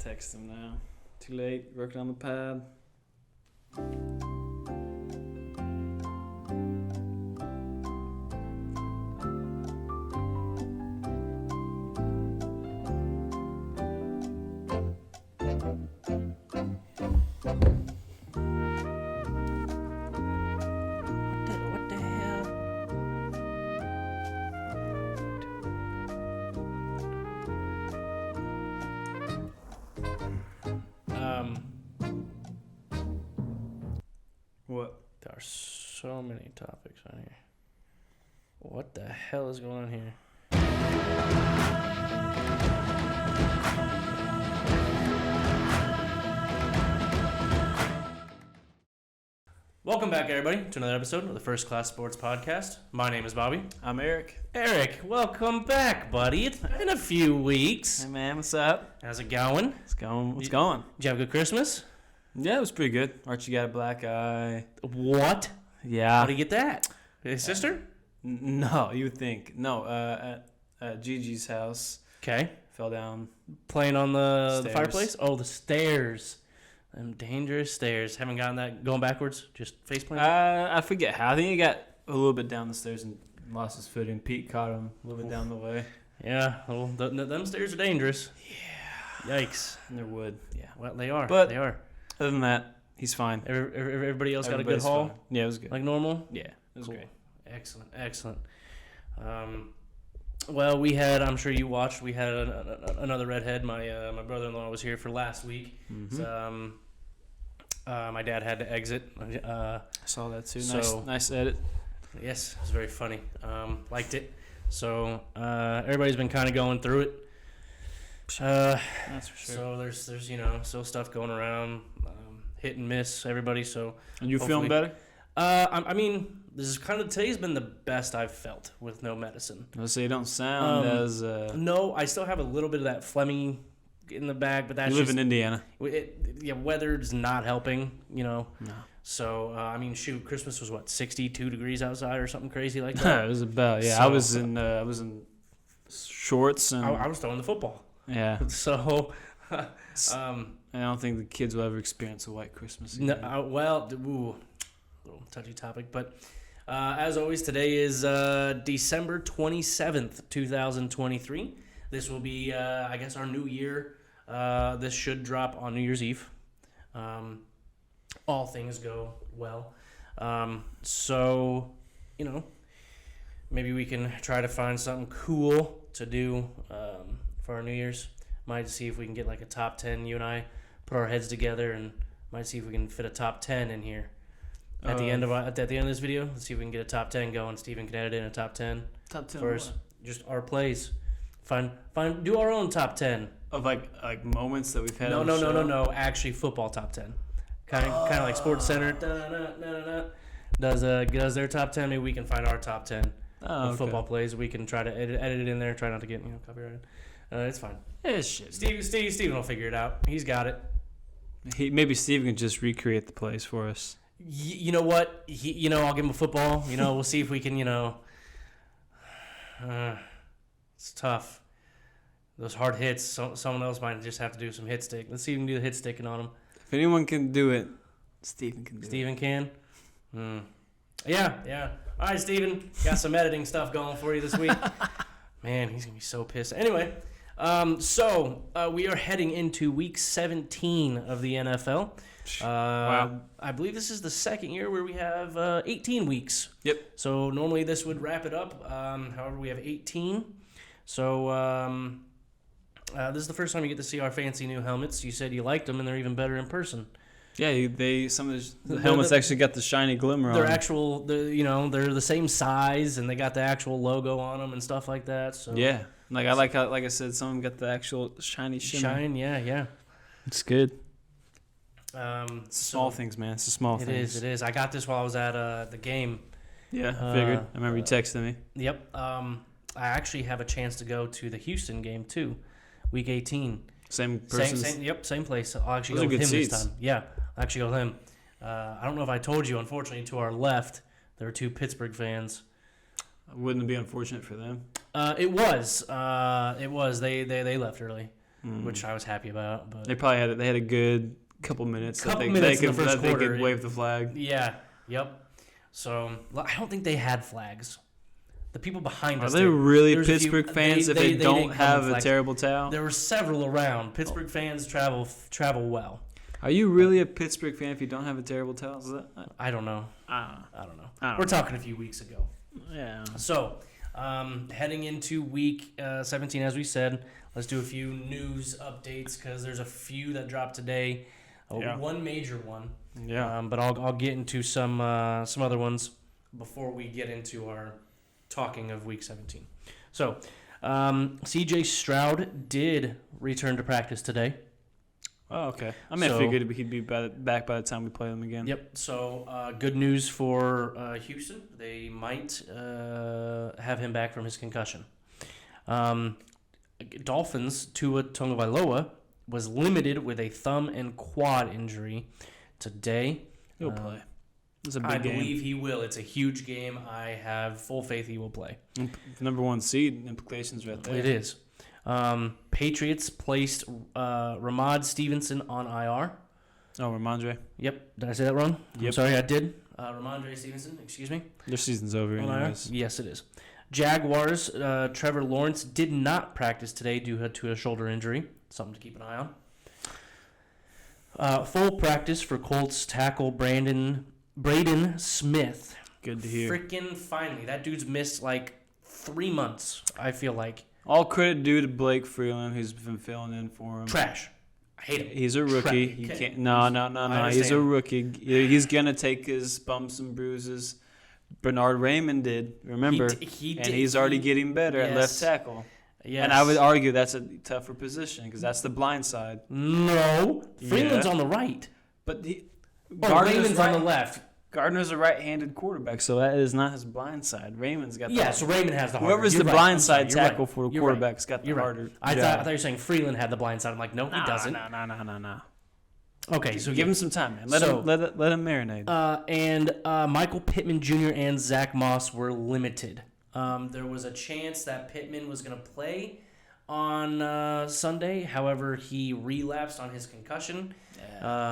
text him now. Too late. Working on the pad. What the hell? What? There are so many topics on here. What the hell is going on here? Welcome back, everybody, to another episode of the First Class Sports Podcast. My name is Bobby. I'm Eric. Eric, welcome back, buddy. It's been a few weeks. Hey, man. What's up? How's it going? What's going? Did you have a good Christmas? Yeah, it was pretty good. Archie got a black eye. What? Yeah. How did you get that? His sister? No, you would think. No, at Gigi's house. Okay. Fell down. Playing on the Stairs. fireplace? Oh, the stairs. Them dangerous stairs. Haven't gotten that going backwards? Just face planting? I forget how. I think he got a little bit down the stairs and lost his footing. Pete caught him a little bit down the way. Yeah. Well, them stairs are dangerous. Yeah. Yikes. And they're wood. Yeah. Well, they are. But- they are. Other than that, he's fine. Everybody else got a good Everybody's haul? fine. Yeah, it was good. Like normal? Yeah, it was Cool. great. Excellent. Well, we had, I'm sure you watched, we had another redhead. My brother-in-law was here for last week. Mm-hmm. So, my dad had to exit. I saw that too. So- Nice edit. Yes, it was very funny. Liked it. So everybody's been kind of going through it. That's for sure. So there's still stuff going around, hit and miss everybody. So And you feeling hopefully- better? I mean, this is today's been the best I've felt with no medicine. Let's say you don't sound as. No, I still have a little bit of that phlegmy in the bag, but that's You live just in Indiana. weather's not helping. No. So I mean, shoot, Christmas was what 62 degrees outside or something crazy like that. it was about. Yeah, So- I was in shorts and. I was throwing the football. Yeah. So. I don't think the kids will ever experience a white Christmas again. No, little touchy topic, but as always, today is December 27th, 2023. This will be, I guess, our new year. This should drop on New Year's Eve. All things go well. So, maybe we can try to find something cool to do for our New Year's. Might see if we can get like a top 10. You and I put our heads together and might see if we can fit a top 10 in here. At the end of this video, let's see if we can get a top 10 going. Steven can edit in a top 10. Top 10 first. what? Just our plays. Do our own top 10. Of like moments that we've had. No, on the show? no. Actually, football top 10. Kind of like Sports Center. Does their top 10? Maybe we can find our top 10 of football plays. We can try to edit it in there. Try not to get copyrighted. It's fine. It's shit. Steven will figure it out. He's got it. Maybe Steve can just recreate the plays for us. You know what? I'll give him a football. We'll see if we can. It's tough. Those hard hits. Someone else might just have to do some hit stick. Let's see if we can do the hit sticking on him. If anyone can do it, Steven can do it. Steven can. Yeah. All right, Steven. Got some editing stuff going for you this week. Man, he's gonna be so pissed. Anyway, so we are heading into week 17 of the NFL. Wow. I believe this is the second year where we have 18 weeks. Yep. So normally this would wrap it up. However, we have 18. So this is the first time you get to see our fancy new helmets. You said you liked them, and they're even better in person. Yeah, some of the helmets actually got the shiny glimmer on They're them. they're the same size, and they got the actual logo on them and stuff like that. So Yeah. I like how, like I said, some of them got the actual shiny shimmer. shine, yeah. It's good. So Small things, man. It's the small things. It is. I got this while I was at the game. Yeah, I figured. I remember you texting me. Yep. I actually have a chance to go to the Houston game too, week 18. Same person. Same place. I'll actually Those go are with him good seats. this time. Yeah, I'll actually go with him. I don't know if I told you. Unfortunately, to our left, there were two Pittsburgh fans. Wouldn't it be unfortunate for them? It was. They left early. which I was happy about. But They probably had a good couple minutes. Couple minutes in the first they quarter, could wave the flag. yeah, yep. So I don't think they had flags. The people behind Are us. they really there's a few- Pittsburgh fans if they didn't don't come with have a flags. terrible towel? There were several around. Pittsburgh fans travel well. Are you really a Pittsburgh fan if you don't have a terrible towel? Is that, I don't know. I don't know. We're talking a few weeks ago. Yeah. So, heading into week 17, as we said, let's do a few news updates because there's a few that dropped today. Yeah. One major one. Yeah. But I'll get into some other ones before we get into our talking of week 17. So, C.J. Stroud did return to practice today. Oh, okay. I figured he'd be back by the time we play them again. Yep. So, good news for Houston. They might have him back from his concussion. Dolphins, Tua Tagovailoa, was limited with a thumb and quad injury today. He'll play. It's a big I game. believe he will. It's a huge game. I have full faith he will play. Number 1 seed implications right there. It is. Patriots placed Ramad Stevenson on IR. Oh, Ramondre. Yep. Did I say that wrong? Yep. I'm sorry, I did. Ramondre Stevenson, excuse me. Their season's over On IR? anyways. Yes, it is. Jaguars, Trevor Lawrence did not practice today due to a shoulder injury. Something to keep an eye on. Full practice for Colts tackle Braden Smith. Good to hear. Freaking finally. That dude's missed like 3 months, I feel like. All credit due to Blake Freeland, who's been filling in for him. Trash. I hate him. He's a rookie. He Okay. can't. No. He's a understand. rookie. He's gonna take his bumps and bruises. Bernard Raymond did. Remember, He and did. he's already getting better at left Yes. tackle. Yes. And I would argue that's a tougher position because that's the blind side. No. Freeland's Yeah. on the right. But Raymond's on the left. Gardner's a right-handed quarterback, so that is not his blind side. Raymond's got Yeah, the so Raymond has the harder. whoever's You're the right. blind I'm sorry. side You're right. tackle for the You're right. quarterback's got the You're right. harder. I job. thought you were saying Freeland had the blind side. I'm like, no, he doesn't. No. Okay, so Give him some time, man. Let him marinate. And Michael Pittman Jr. and Zach Moss were limited. There was a chance that Pittman was going to play on Sunday. However, he relapsed on his concussion.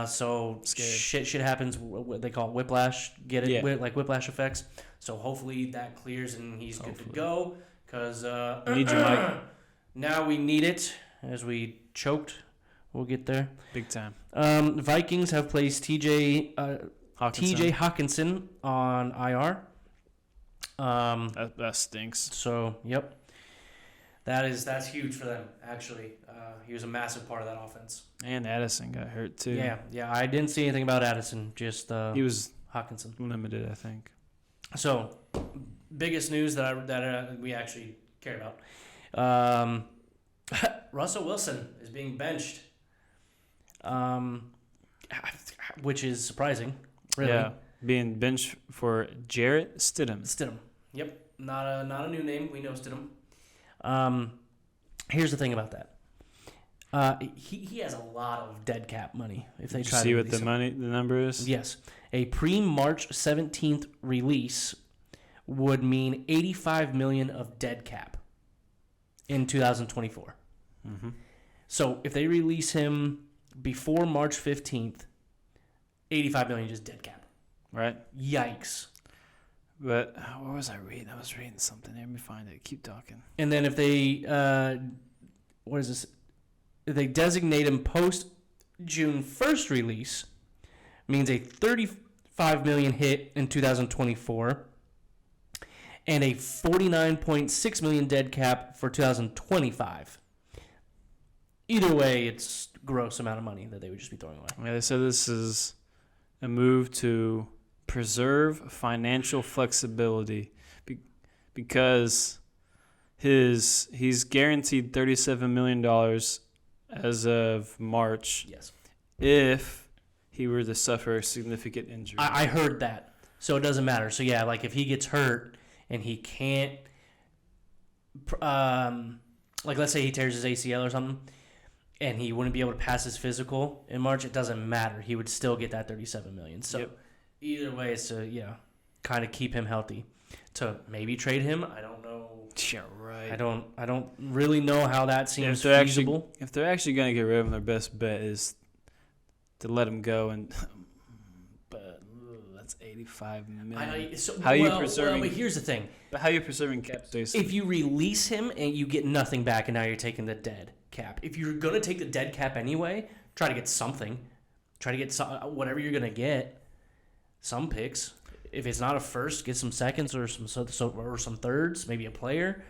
So shit happens. What they call it whiplash. Get it? Yeah. Like whiplash effects. So hopefully that clears and he's good to go. Because Need your mic. now we need it as we choked. We'll get there. Big time. Vikings have placed T.J. Hawkinson. Hawkinson on IR. That stinks. So, yep. That's huge for them, actually. He was a massive part of that offense. And Addison got hurt too. Yeah. I didn't see anything about Addison, just He was Hawkinson. limited, I think. So, biggest news that we actually care about. Russell Wilson is being benched, which is surprising, really. Yeah, being benched for Jarrett Stidham. Stidham. Yep. Not a new name. We know Stidham. Here's the thing about that. He has a lot of dead cap money. If they Did you try see to what the number is? Yes, a pre-March 17th release would mean $85 million of dead cap in 2024. Mm-hmm. So if they release him before March 15th, $85 million just dead cap. Right. Yikes. But what was I reading? I was reading something. Let me find it. Keep talking. And then if they, what is this? If they designate him post June 1st release, means a $35 million hit in 2024 and a $49.6 million dead cap for 2025. Either way, it's gross amount of money that they would just be throwing away. Yeah, they said this is a move to preserve financial flexibility because he's guaranteed $37 million as of March. Yes. If he were to suffer a significant injury. I heard that. So it doesn't matter. So, yeah, like if he gets hurt and he can't, like let's say he tears his ACL or something, and he wouldn't be able to pass his physical in March, it doesn't matter. He would still get that $37 million. So either way, it's to kind of keep him healthy. To maybe trade him, I don't know Yeah, right. I don't really know how that seems if they're feasible. if they're actually going to get rid of him, their best bet is to let him go. But that's $85 million. How are you preserving? But here's the thing: But how are you preserving cap space? if you release him and you get nothing back, and now you're taking the dead cap. If you're gonna take the dead cap anyway, try to get something. Try to get whatever you're gonna get. Some picks. If it's not a first, get some seconds or some thirds, maybe a player.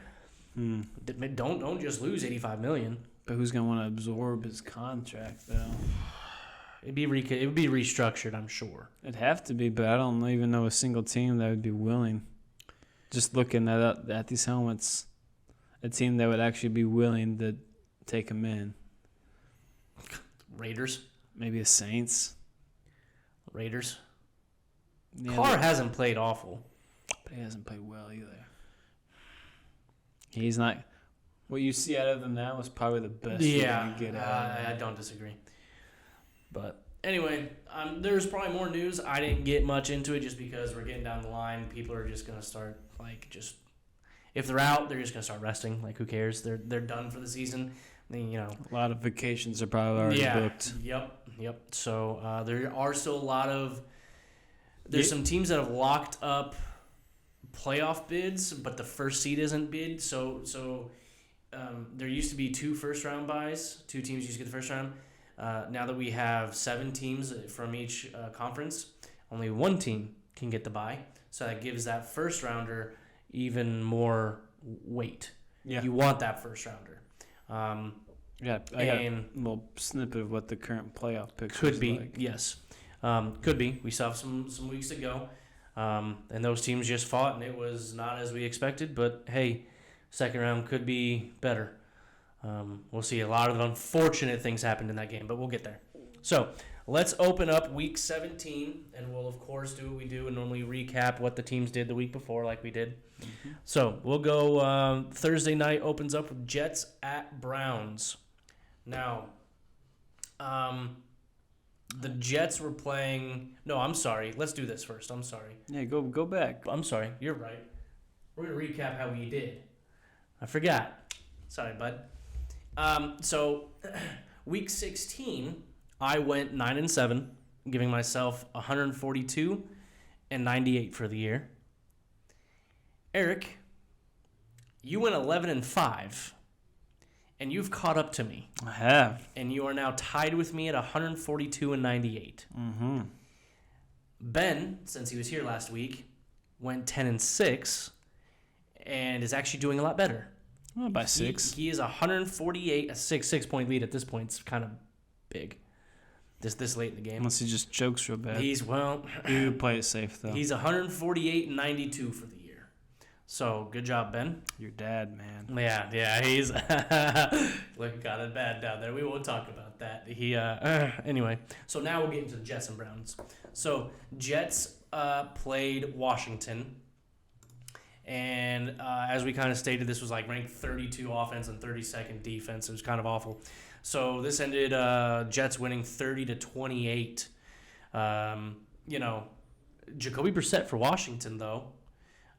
Don't just lose $85 million. But who's going to want to absorb his contract, though? It would be restructured, I'm sure. It'd have to be, but I don't even know a single team that would be willing. Just looking at these helmets, a team that would actually be willing to take him in. Raiders. Maybe the Saints. Raiders. Yeah, Carr hasn't played awful. but he hasn't played well either. He's not. What you see out of him now is probably the best you're going to get out of him. I don't disagree. But anyway, there's probably more news. I didn't get much into it just because we're getting down the line. People are just going to start, if they're out, they're just going to start resting. Like, who cares? They're done for the season. A lot of vacations are probably already booked. Yep. So there are still a lot of... There's some teams that have locked up playoff bids, but the first seed isn't bid. So there used to be 2 first-round buys. 2 teams used to get the first round. Now that we have 7 teams from each conference, only 1 team can get the bye. So that gives that first-rounder even more weight. Yeah. You want that first-rounder. I got a little snippet of what the current playoff picture could be like. Yes. Could be. We still have some weeks to go. And those teams just fought, and it was not as we expected. But, hey, second round could be better. We'll see. A lot of unfortunate things happened in that game, but we'll get there. So let's open up Week 17, and we'll, of course, do what we do and normally recap what the teams did the week before like we did. Mm-hmm. So we'll go Thursday night opens up with Jets at Browns. Now, the Jets were playing... No, I'm sorry. Let's do this first. I'm sorry. Yeah, go back. I'm sorry. You're right. We're going to recap how we did. I forgot. Sorry, bud. So, Week 16, I went 9-7, giving myself 142 and 98 for the year. Eric, you went 11-5. And you've caught up to me. I have. And you are now tied with me at 142 and 98. Mm-hmm. Ben, since he was here last week, went 10-6 and is actually doing a lot better. Well, by 6. He is 148, a 6-point lead at this point. It's kind of big. This late in the game. Unless he just chokes real bad. He would play it safe, though. He's 148 and 92 for the year. So, good job, Ben. Your dad, man. Yeah, he's looking kind of bad down there. We won't talk about that. Anyway, so now we'll get into the Jets and Browns. So, Jets played Washington, and as we kind of stated, this was like ranked 32 offense and 32nd defense. It was kind of awful. So, this ended Jets winning 30-28. Jacoby Brissett for Washington, though.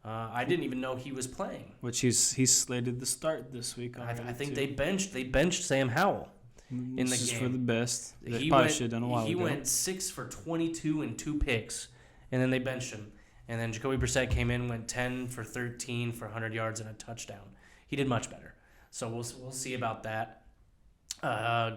I didn't even know he was playing. Which he's slated to start this week. I think they benched Sam Howell in the game. Just for the best. He probably should have done a while ago. He went 6 for 22 and 2 picks, and then they benched him. And then Jacoby Brissett came in, went 10 for 13 for 100 yards and a touchdown. He did much better. So we'll see about that.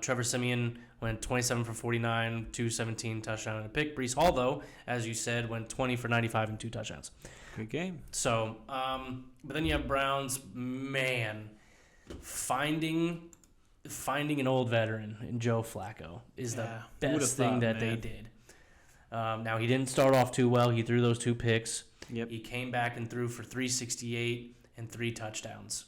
Trevor Siemian went 27 for 49, 217, touchdown and a pick. Breece Hall, though, as you said, went 20 for 95 and 2 touchdowns. Good game. So, but then you have Browns. Man, finding an old veteran in Joe Flacco is the best thing that they did. Now, he didn't start off too well. He threw those 2 picks. Yep. He came back and threw for 368 and 3 touchdowns.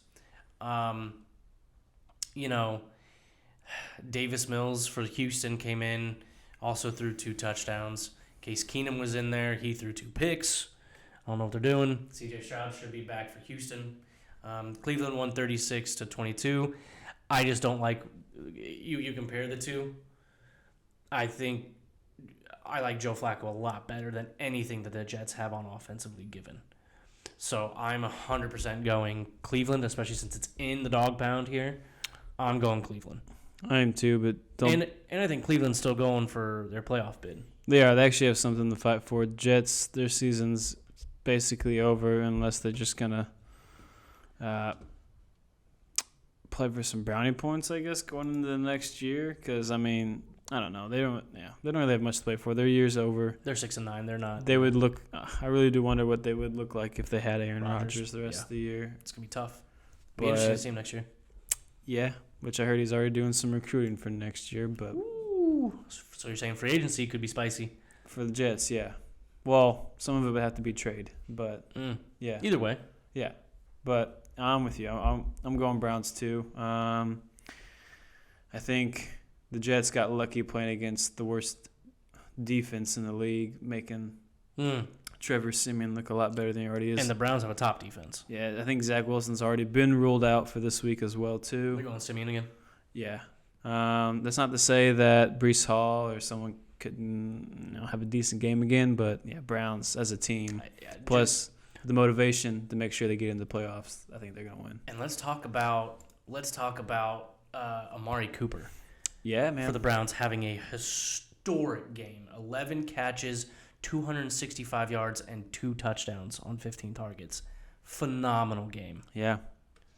Davis Mills for Houston came in, also threw 2 touchdowns. Case Keenum was in there. He threw 2 picks. I don't know what they're doing. C.J. Stroud should be back for Houston. Cleveland won 36-22. I just don't like you compare the two. I think I like Joe Flacco a lot better than anything that the Jets have on offensively given. So I'm 100% going Cleveland, especially since it's in the dog pound here. I'm going Cleveland. I am too, but don't. And I think Cleveland's still going for their playoff bid. They are. They actually have something to fight for. Jets, their season's basically over unless they're just gonna play for some brownie points, I guess, going into the next year. Because I mean, I don't know. They don't. Yeah, they don't really have much to play for. Their year's over. They're 6-9. They're not. They would look. I really do wonder what they would look like if they had Aaron Rodgers, Rodgers the rest of the year. It's gonna be tough. Be interesting to see him next year. Yeah, which I heard he's already doing some recruiting for next year, but. Ooh. So you're saying free agency could be spicy for the Jets? Yeah. Well, some of it would have to be trade, but yeah. Either way. Yeah, but I'm with you. I'm going Browns too. I think the Jets got lucky playing against the worst defense in the league, making Trevor Siemian look a lot better than he already is. And the Browns have a top defense. Yeah, I think Zach Wilson's already been ruled out for this week as well too. They're going Siemian again. Yeah. That's not to say that Breece Hall or someone couldn't have a decent game again, but yeah, Browns as a team, plus the motivation to make sure they get into the playoffs, I think they're gonna win. And let's talk about Amari Cooper. Yeah, man. For the Browns having a historic game, 11 catches, 265 yards, and 2 touchdowns on 15 targets. Phenomenal game. Yeah.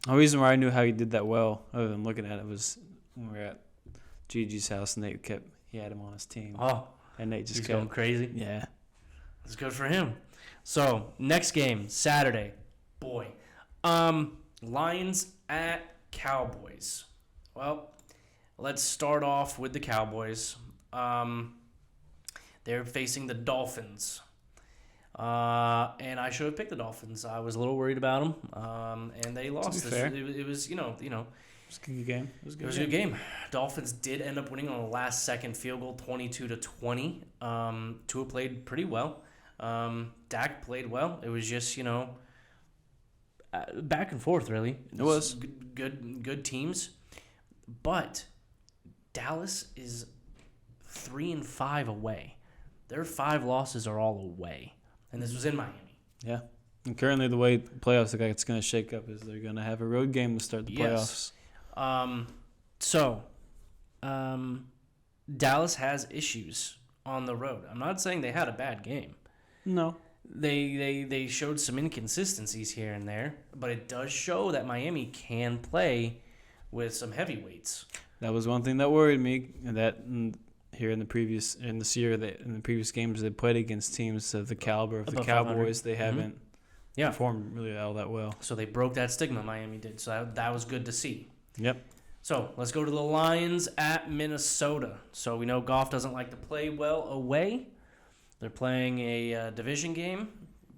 The reason why I knew how he did that well, other than looking at it, was when we were at Gigi's house and he had him on his team. Oh, and Nate just he's going crazy. Yeah, that's good for him. So next game Saturday, boy, Lions at Cowboys. Well, let's start off with the Cowboys. They're facing the Dolphins. And I should have picked the Dolphins. I was a little worried about them, and they lost. It was, It was a good game. It was a good game. Dolphins did end up winning on a last-second field goal, 22-20. Tua played pretty well. Dak played well. It was just, back and forth, really. It was good teams, but Dallas is 3-5 away. Their 5 losses are all away, and this was in Miami. Yeah. And currently, the way playoffs look like it's going to shake up is they're going to have a road game to start the playoffs. Dallas has issues on the road. I'm not saying they had a bad game. No. They showed some inconsistencies here and there, but it does show that Miami can play with some heavyweights. That was one thing that worried me. That here in the previous games they played against teams of the caliber of the Cowboys, they haven't performed really all that well. So they broke that stigma. Miami did. So that was good to see. Yep. So let's go to the Lions at Minnesota. So we know Goff doesn't like to play well away. They're playing a division game,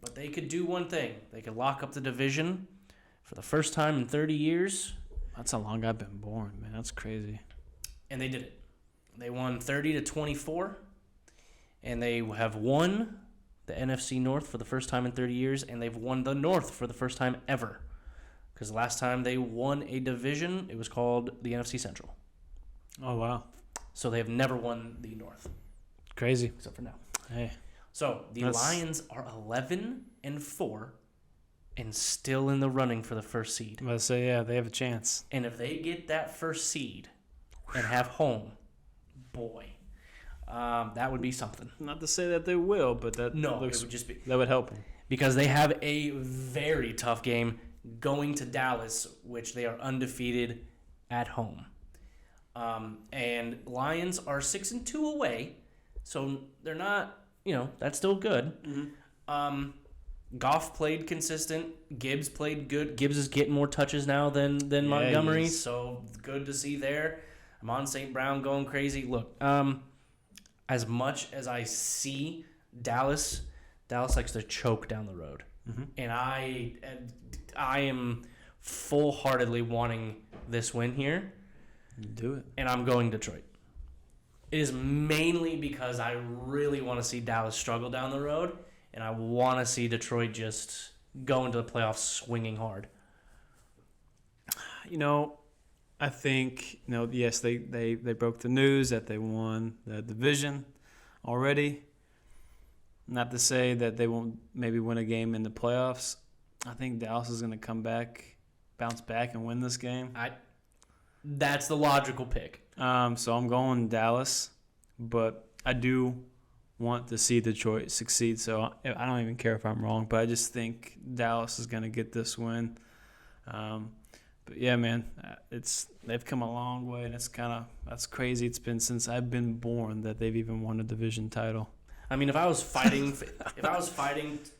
but they could do one thing. They could lock up the division for the first time in 30 years. That's how long I've been born, man. That's crazy. And they did it. They won 30-24, and they have won the NFC North for the first time in 30 years, and they've won the North for the first time ever. Because the last time they won a division, it was called the NFC Central. Oh, wow. So they have never won the North. Crazy. Except for now. Hey. So the Lions are 11-4 and still in the running for the first seed. I'm about to say, yeah, they have a chance. And if they get that first seed and have home, boy, that would be something. Not to say that they will, but it would just be that would help them. Because they have a very tough game going to Dallas, which they are undefeated at home. And Lions are 6-2 away, so they're not, that's still good. Mm-hmm. Goff played consistent. Gibbs played good. Gibbs is getting more touches now than Montgomery, so good to see there. Amon St. Brown going crazy. Look, as much as I see Dallas likes to choke down the road. Mm-hmm. And I am full-heartedly wanting this win here. Do it. And I'm going Detroit. It is mainly because I really want to see Dallas struggle down the road, and I want to see Detroit just go into the playoffs swinging hard. I think, yes, they broke the news that they won the division already. Not to say that they won't maybe win a game in the playoffs. I think Dallas is going to bounce back, and win this game. That's the logical pick. So I'm going Dallas, but I do want to see Detroit succeed. So I don't even care if I'm wrong, but I just think Dallas is going to get this win. But yeah, man, they've come a long way, and that's crazy. It's been since I've been born that they've even won a division title. I mean, if I was fighting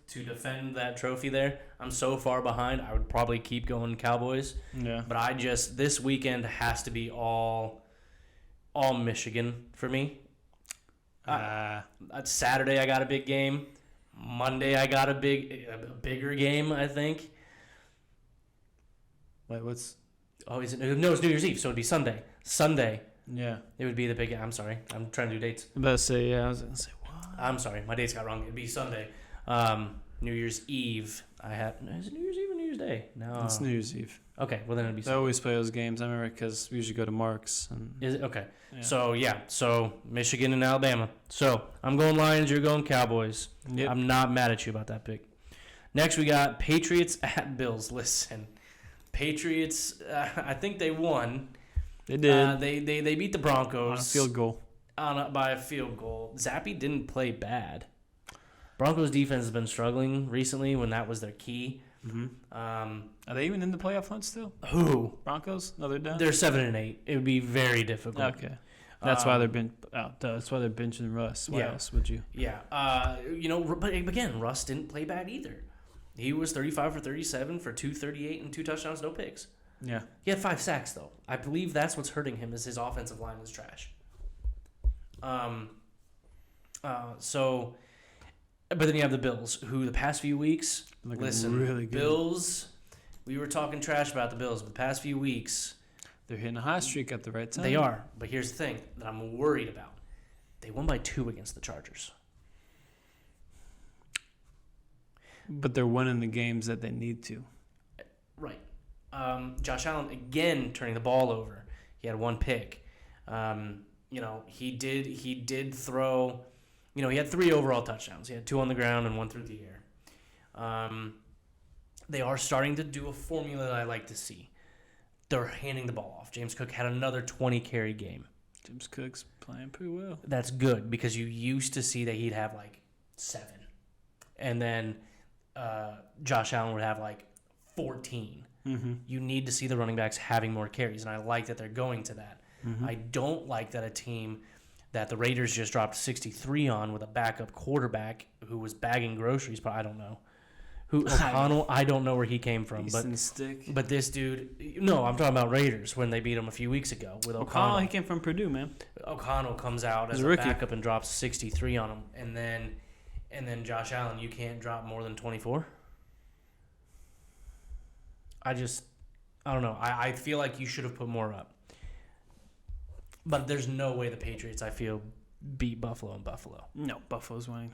to defend that trophy there, I'm so far behind. I would probably keep going Cowboys. Yeah. But this weekend has to be all Michigan for me. Saturday I got a big game. Monday I got a bigger game, I think. Wait, what's? Oh, it's New Year's Eve, so it'd be Sunday. Sunday. Yeah. It would be the big. I'm sorry, I'm trying to do dates. I'm about to say, yeah. I was gonna say what? I'm sorry, my dates got wrong. It'd be Sunday. New Year's Eve. Is it New Year's Eve or New Year's Day? No. It's New Year's Eve. Okay, well then it'd be They Sunday. always play those games. I remember because we usually go to Mark's. Is it? Okay. Yeah. So Michigan and Alabama. So I'm going Lions, you're going Cowboys. Yep. I'm not mad at you about that pick. Next we got Patriots at Bills. Listen, Patriots, I think they won. They did. They beat the Broncos. On a field goal. By a field goal. Zappe didn't play bad. Broncos defense has been struggling recently when that was their key. Mm-hmm. Are they even in the playoff hunt still? Who? Broncos? No, they're done. They're 7-8. It would be very difficult. Okay. That's why they're that's why they're benching Russ. Why else would you? Yeah. But again, Russ didn't play bad either. He was 35 for 37 for 238 and 2 touchdowns, no picks. Yeah. He had 5 sacks though. I believe that's what's hurting him is his offensive line is trash. But then you have the Bills, who the past few weeks, listen, really good. Bills, we were talking trash about the Bills, but the past few weeks, they're hitting a hot streak at the right time. they are. But here's the thing that I'm worried about. They won by 2 against the Chargers. But they're winning the games that they need to. Right. Josh Allen, again, turning the ball over. He had 1 pick. He did throw... he had 3 overall touchdowns. He had 2 on the ground and 1 through the air. They are starting to do a formula that I like to see. They're handing the ball off. James Cook had another 20-carry game. James Cook's playing pretty well. That's good because you used to see that he'd have 7. And then Josh Allen would have 14. Mm-hmm. You need to see the running backs having more carries, and I like that they're going to that. Mm-hmm. I don't like that a team that the Raiders just dropped 63 on with a backup quarterback who was bagging groceries, but I don't know. O'Connell, I don't know where he came from. But this dude, no, I'm talking about Raiders when they beat him a few weeks ago with O'Connell. He came from Purdue, man. O'Connell comes out as a backup and drops 63 on him. And then Josh Allen, you can't drop more than 24? I don't know. I feel like you should have put more up. But there's no way the Patriots, I feel, beat Buffalo in Buffalo. No, Buffalo's winning.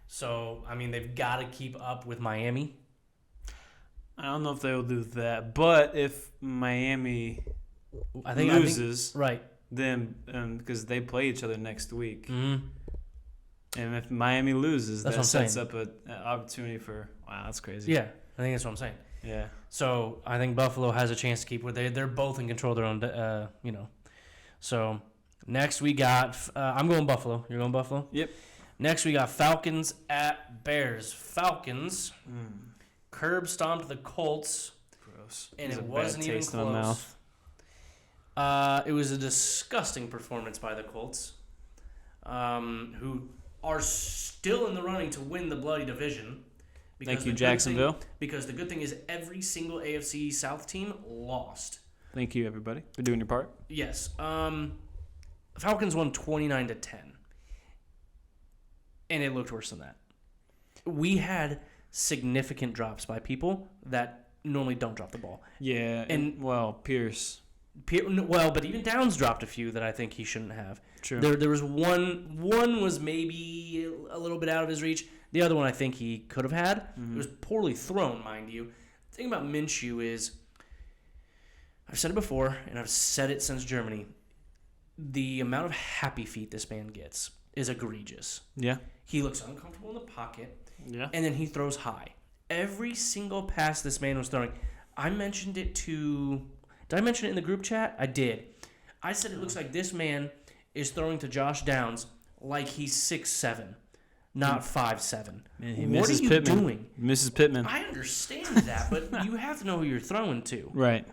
So, they've got to keep up with Miami. I don't know if they'll do that, but if Miami loses, right, then because they play each other next week, mm-hmm. and if Miami loses, that sets up an opportunity for that's crazy. Yeah, I think that's what I'm saying. Yeah. So I think Buffalo has a chance to keep with they're both in control of their own. So next we got I'm going Buffalo. You're going Buffalo. Yep. Next we got Falcons at Bears. Falcons curb stomped the Colts. Gross. And it wasn't even close. It was a disgusting performance by the Colts, who are still in the running to win the bloody division. Thank you, Jacksonville. Because the good thing is every single AFC South team lost. Thank you, everybody, for doing your part. Yes. Falcons won 29-10. And it looked worse than that. We had significant drops by people that normally don't drop the ball. Yeah, Pierce. But even Downs dropped a few that I think he shouldn't have. True. There was one was maybe a little bit out of his reach. The other one I think he could have had. Mm-hmm. It was poorly thrown, mind you. The thing about Minshew is, I've said it before, and I've said it since Germany, the amount of happy feet this man gets is egregious. Yeah. He looks uncomfortable in the pocket. Yeah. And then he throws high. Every single pass this man was throwing. I mentioned it to... Did I mention it in the group chat? I did. I said it looks like this man is throwing to Josh Downs like he's 6'7", not 5'7". What are you doing? Mrs. Pittman. I understand that, but you have to know who you're throwing to. Right.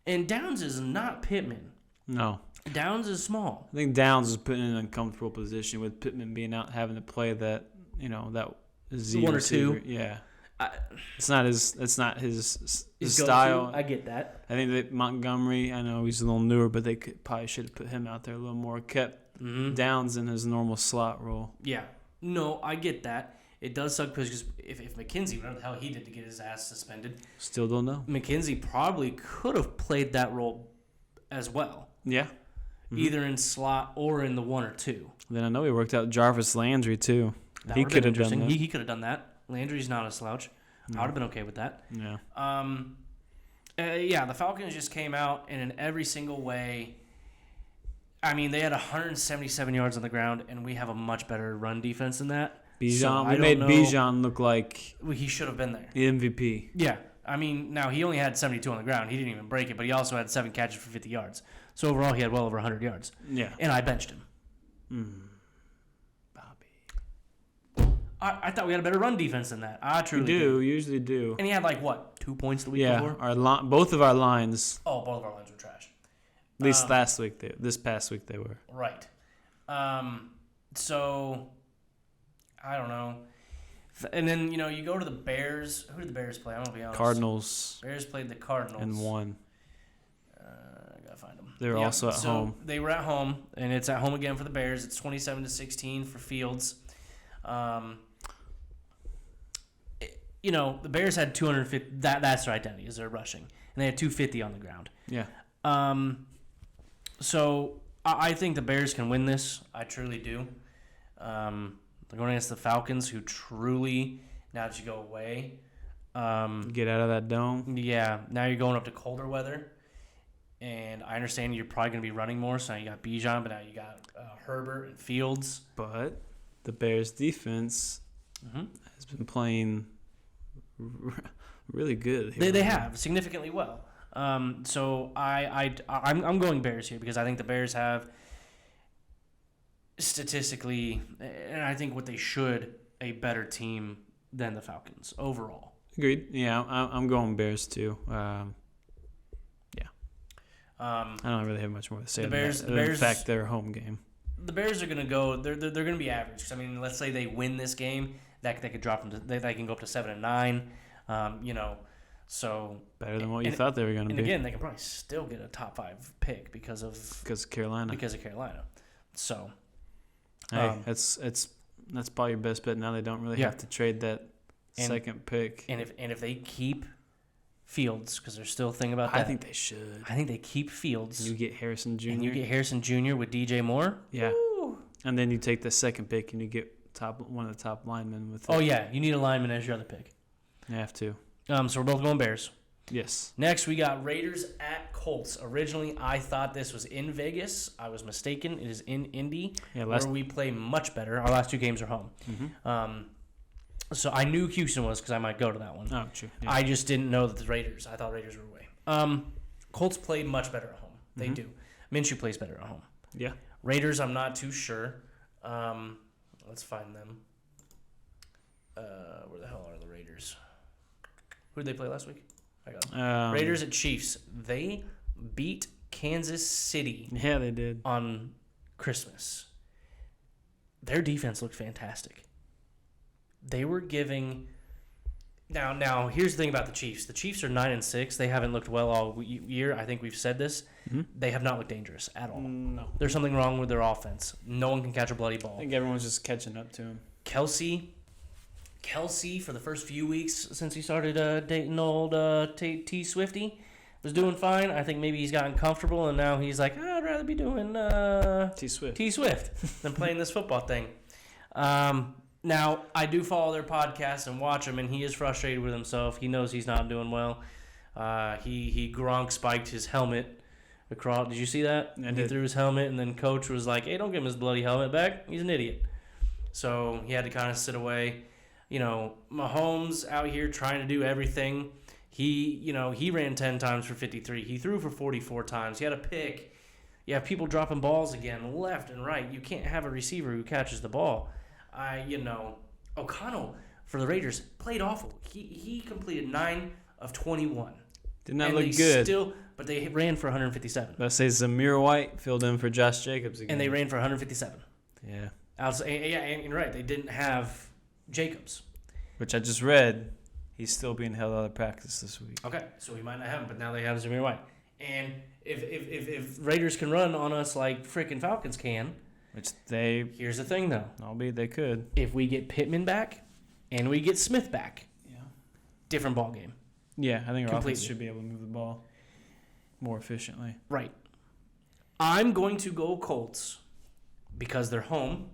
And Downs is not Pittman. No. Downs is small. I think Downs is put in an uncomfortable position with Pittman being out having to play that, that Z one or receiver. two. Yeah. It's not his style. I get that. I think that Montgomery, I know he's a little newer, but they probably should have put him out there a little more. Kept Downs in his normal slot role. Yeah. No, I get that. It does suck because if McKenzie, whatever the hell he did to get his ass suspended. Still don't know. McKenzie probably could have played that role as well. Yeah. Either in slot or in the 1 or 2. Then I know he worked out Jarvis Landry, too. He could have done that. He could have done that. Landry's not a slouch. I would have been okay with that. Yeah. The Falcons just came out, and in every single way, I mean, they had 177 yards on the ground, and we have a much better run defense than that. Bijan, we made Bijan look like he should have been there. The MVP. Yeah. I mean, now he only had 72 on the ground. He didn't even break it, but he also had 7 catches for 50 yards. So overall, he had well over 100 yards. Yeah. And I benched him. I thought we had a better run defense than that. I truly do. We usually do. And he had 2 points the week before? Yeah, both of our lines. Oh, both of our lines were trash. At least this past week they were. Right. So, I don't know. And then, you go to the Bears. Who did the Bears play? I'm going to be honest. Cardinals. Bears played the Cardinals. And won. I got to find them. They were also at home. They were at home, and it's at home again for the Bears. It's 27-16 for Fields. The Bears had 250. That's their identity, is their rushing, and they had 250 on the ground. Yeah. So I think the Bears can win this. I truly do. They're going against the Falcons, who truly, now that you go away, get out of that dome. Yeah. Now you're going up to colder weather, and I understand you're probably going to be running more. So now you got Bijan, but now you got Herbert and Fields. But the Bears' defense has been playing really good. They have significantly well. So I'm going Bears here because I think the Bears have statistically, and I think what they should, a better team than the Falcons overall. Agreed. Yeah, I'm going Bears too. I don't really have much more to say. The Bears, in fact, their home game. The Bears are going to go. They're going to be average. I mean, let's say they win this game, that they could drop them. They can go up to 7-9. So better than what you thought they were going to be. And again, they can probably still get a top 5 pick because of Carolina. So, hey, that's probably your best bet. Now they don't really have to trade that second pick. And if they keep Fields, because there's still a thing about that. I think they should. I think they keep Fields. And you get Harrison Jr. And you get Harrison Jr. with DJ Moore. Yeah. Woo. And then you take the second pick and you get one of the top linemen with it. Oh, yeah. You need a lineman as your other pick. You have to. So we're both going Bears. Yes. Next, we got Raiders at Colts. Originally, I thought this was in Vegas. I was mistaken. It is in Indy, where we play much better. Our last 2 games are home. Mm-hmm. So I knew Houston was because I might go to that one. Oh, true. Yeah. I just didn't know that the Raiders. I thought Raiders were away. Colts play much better at home. They do. Minshew plays better at home. Yeah. Raiders, I'm not too sure. Let's find them. Where the hell are the Raiders? Who did they play last week? I got them. Raiders at Chiefs. They beat Kansas City. Yeah, they did. On Christmas. Their defense looked fantastic. They were giving... Now, here's the thing about the Chiefs. The Chiefs are 9-6. They haven't looked well all year. I think we've said this. Mm-hmm. They have not looked dangerous at all. No. There's something wrong with their offense. No one can catch a bloody ball. I think everyone's just catching up to him. Kelsey, for the first few weeks since he started dating old T Swifty, was doing fine. I think maybe he's gotten comfortable, and now he's like, I'd rather be doing T Swift than playing this football thing. Now, I do follow their podcast and watch him, and he is frustrated with himself. He knows he's not doing well. He Gronk spiked his helmet across. Did you see that? I did. He threw his helmet, and then coach was like, hey, don't give him his bloody helmet back. He's an idiot. So he had to kind of sit away. Mahomes out here trying to do everything. He ran 10 times for 53. He threw for 44 times. He had a pick. You have people dropping balls again, left and right. You can't have a receiver who catches the ball. O'Connell for the Raiders played awful. He completed 9 of 21. Did not look good. But they ran for 157. Let's say Zamir White filled in for Josh Jacobs again. And they ran for 157. Yeah. And you're right. They didn't have Jacobs. Which I just read. He's still being held out of practice this week. Okay, so we might not have him, but now they have Zamir White. And if Raiders can run on us like freaking Falcons can, here's the thing though. Albeit they could. If we get Pittman back and we get Smith back, different ball game. Yeah, I think our offense should be able to move the ball more efficiently. Right. I'm going to go Colts because they're home.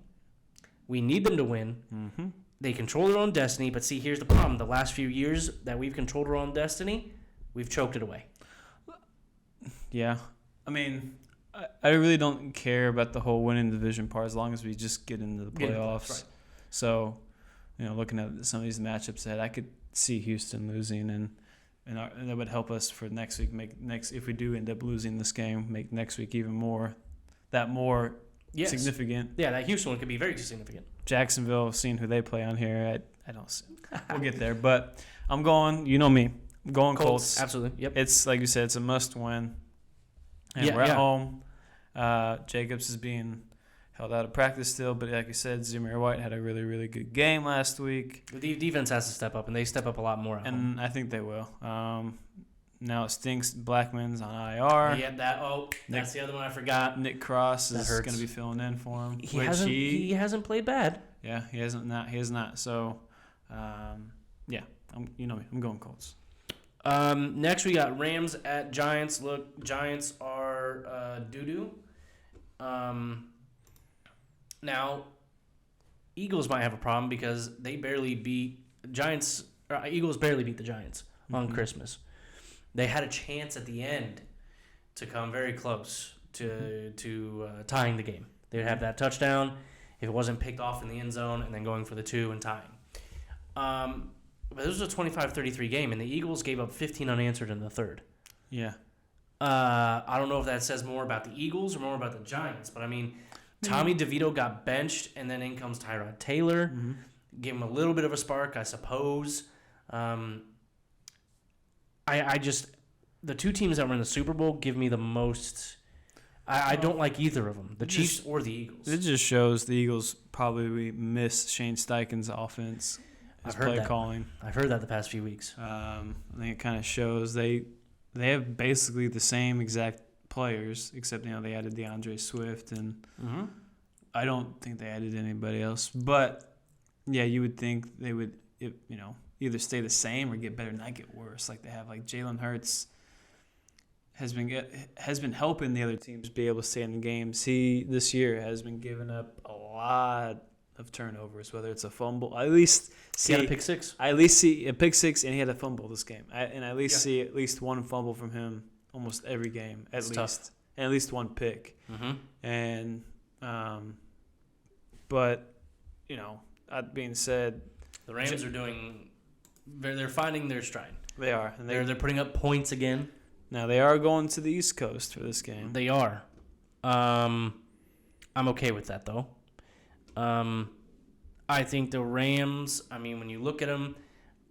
We need them to win. Mm-hmm. They control their own destiny, but see, here's the problem. The last few years that we've controlled our own destiny, we've choked it away. Yeah. I mean, I really don't care about the whole winning division part as long as we just get into the playoffs. Right. So, looking at some of these matchups ahead, I could see Houston losing, and that would help us for next week. If we do end up losing this game, make next week even more significant. Yeah, that Houston one could be very significant. Jacksonville, seeing who they play on here, I don't see. We'll get there, but I'm going. You know me, I'm going Colts. Absolutely. Yep. It's like you said, it's a must-win, and we're at home. Jacobs is being held out of practice still, but like you said, Zamir White had a really, really good game last week. The defense has to step up, and they step up a lot more at home. And I think they will. Now it stinks. Blackman's on IR. Yeah, that's the other one I forgot. Nick Cross is going to be filling in for him. He hasn't played bad. Yeah, he has not. So, I'm going Colts. Next we got Rams at Giants. Look, Giants are doo-doo. Now, Eagles might have a problem because they barely beat Giants. Eagles barely beat the Giants on Christmas. They had a chance at the end to come very close to tying the game. They'd have that touchdown if it wasn't picked off in the end zone and then going for the 2 and tying. But this was a 25-33 game, and the Eagles gave up 15 unanswered in the third. Yeah. I don't know if that says more about the Eagles or more about the Giants, but I mean, Tommy DeVito got benched, and then in comes Tyrod Taylor. Mm-hmm. Gave him a little bit of a spark, I suppose. I just the two teams that were in the Super Bowl give me the most. I don't like either of them, the Chiefs or the Eagles. It just shows the Eagles probably miss Shane Steichen's offense, his play calling. I've heard that the past few weeks. I think it kind of shows they have basically the same exact players, except they added DeAndre Swift, and I don't think they added anybody else. But yeah, you would think they would, either stay the same or get better, not get worse. Like they have, like Jalen Hurts has been helping the other teams be able to stay in the games. He this year has been giving up a lot of turnovers, whether it's a fumble. He had a pick six. I at least see a pick six, and he had a fumble this game. I at least see at least one fumble from him almost every game, It's tough. and at least one pick. Mm-hmm. And but that being said, the Rams are doing. They're finding their stride. They are, and they're putting up points again. Now they are going to the East Coast for this game. They are. I'm okay with that though. I think the Rams. I mean, when you look at them,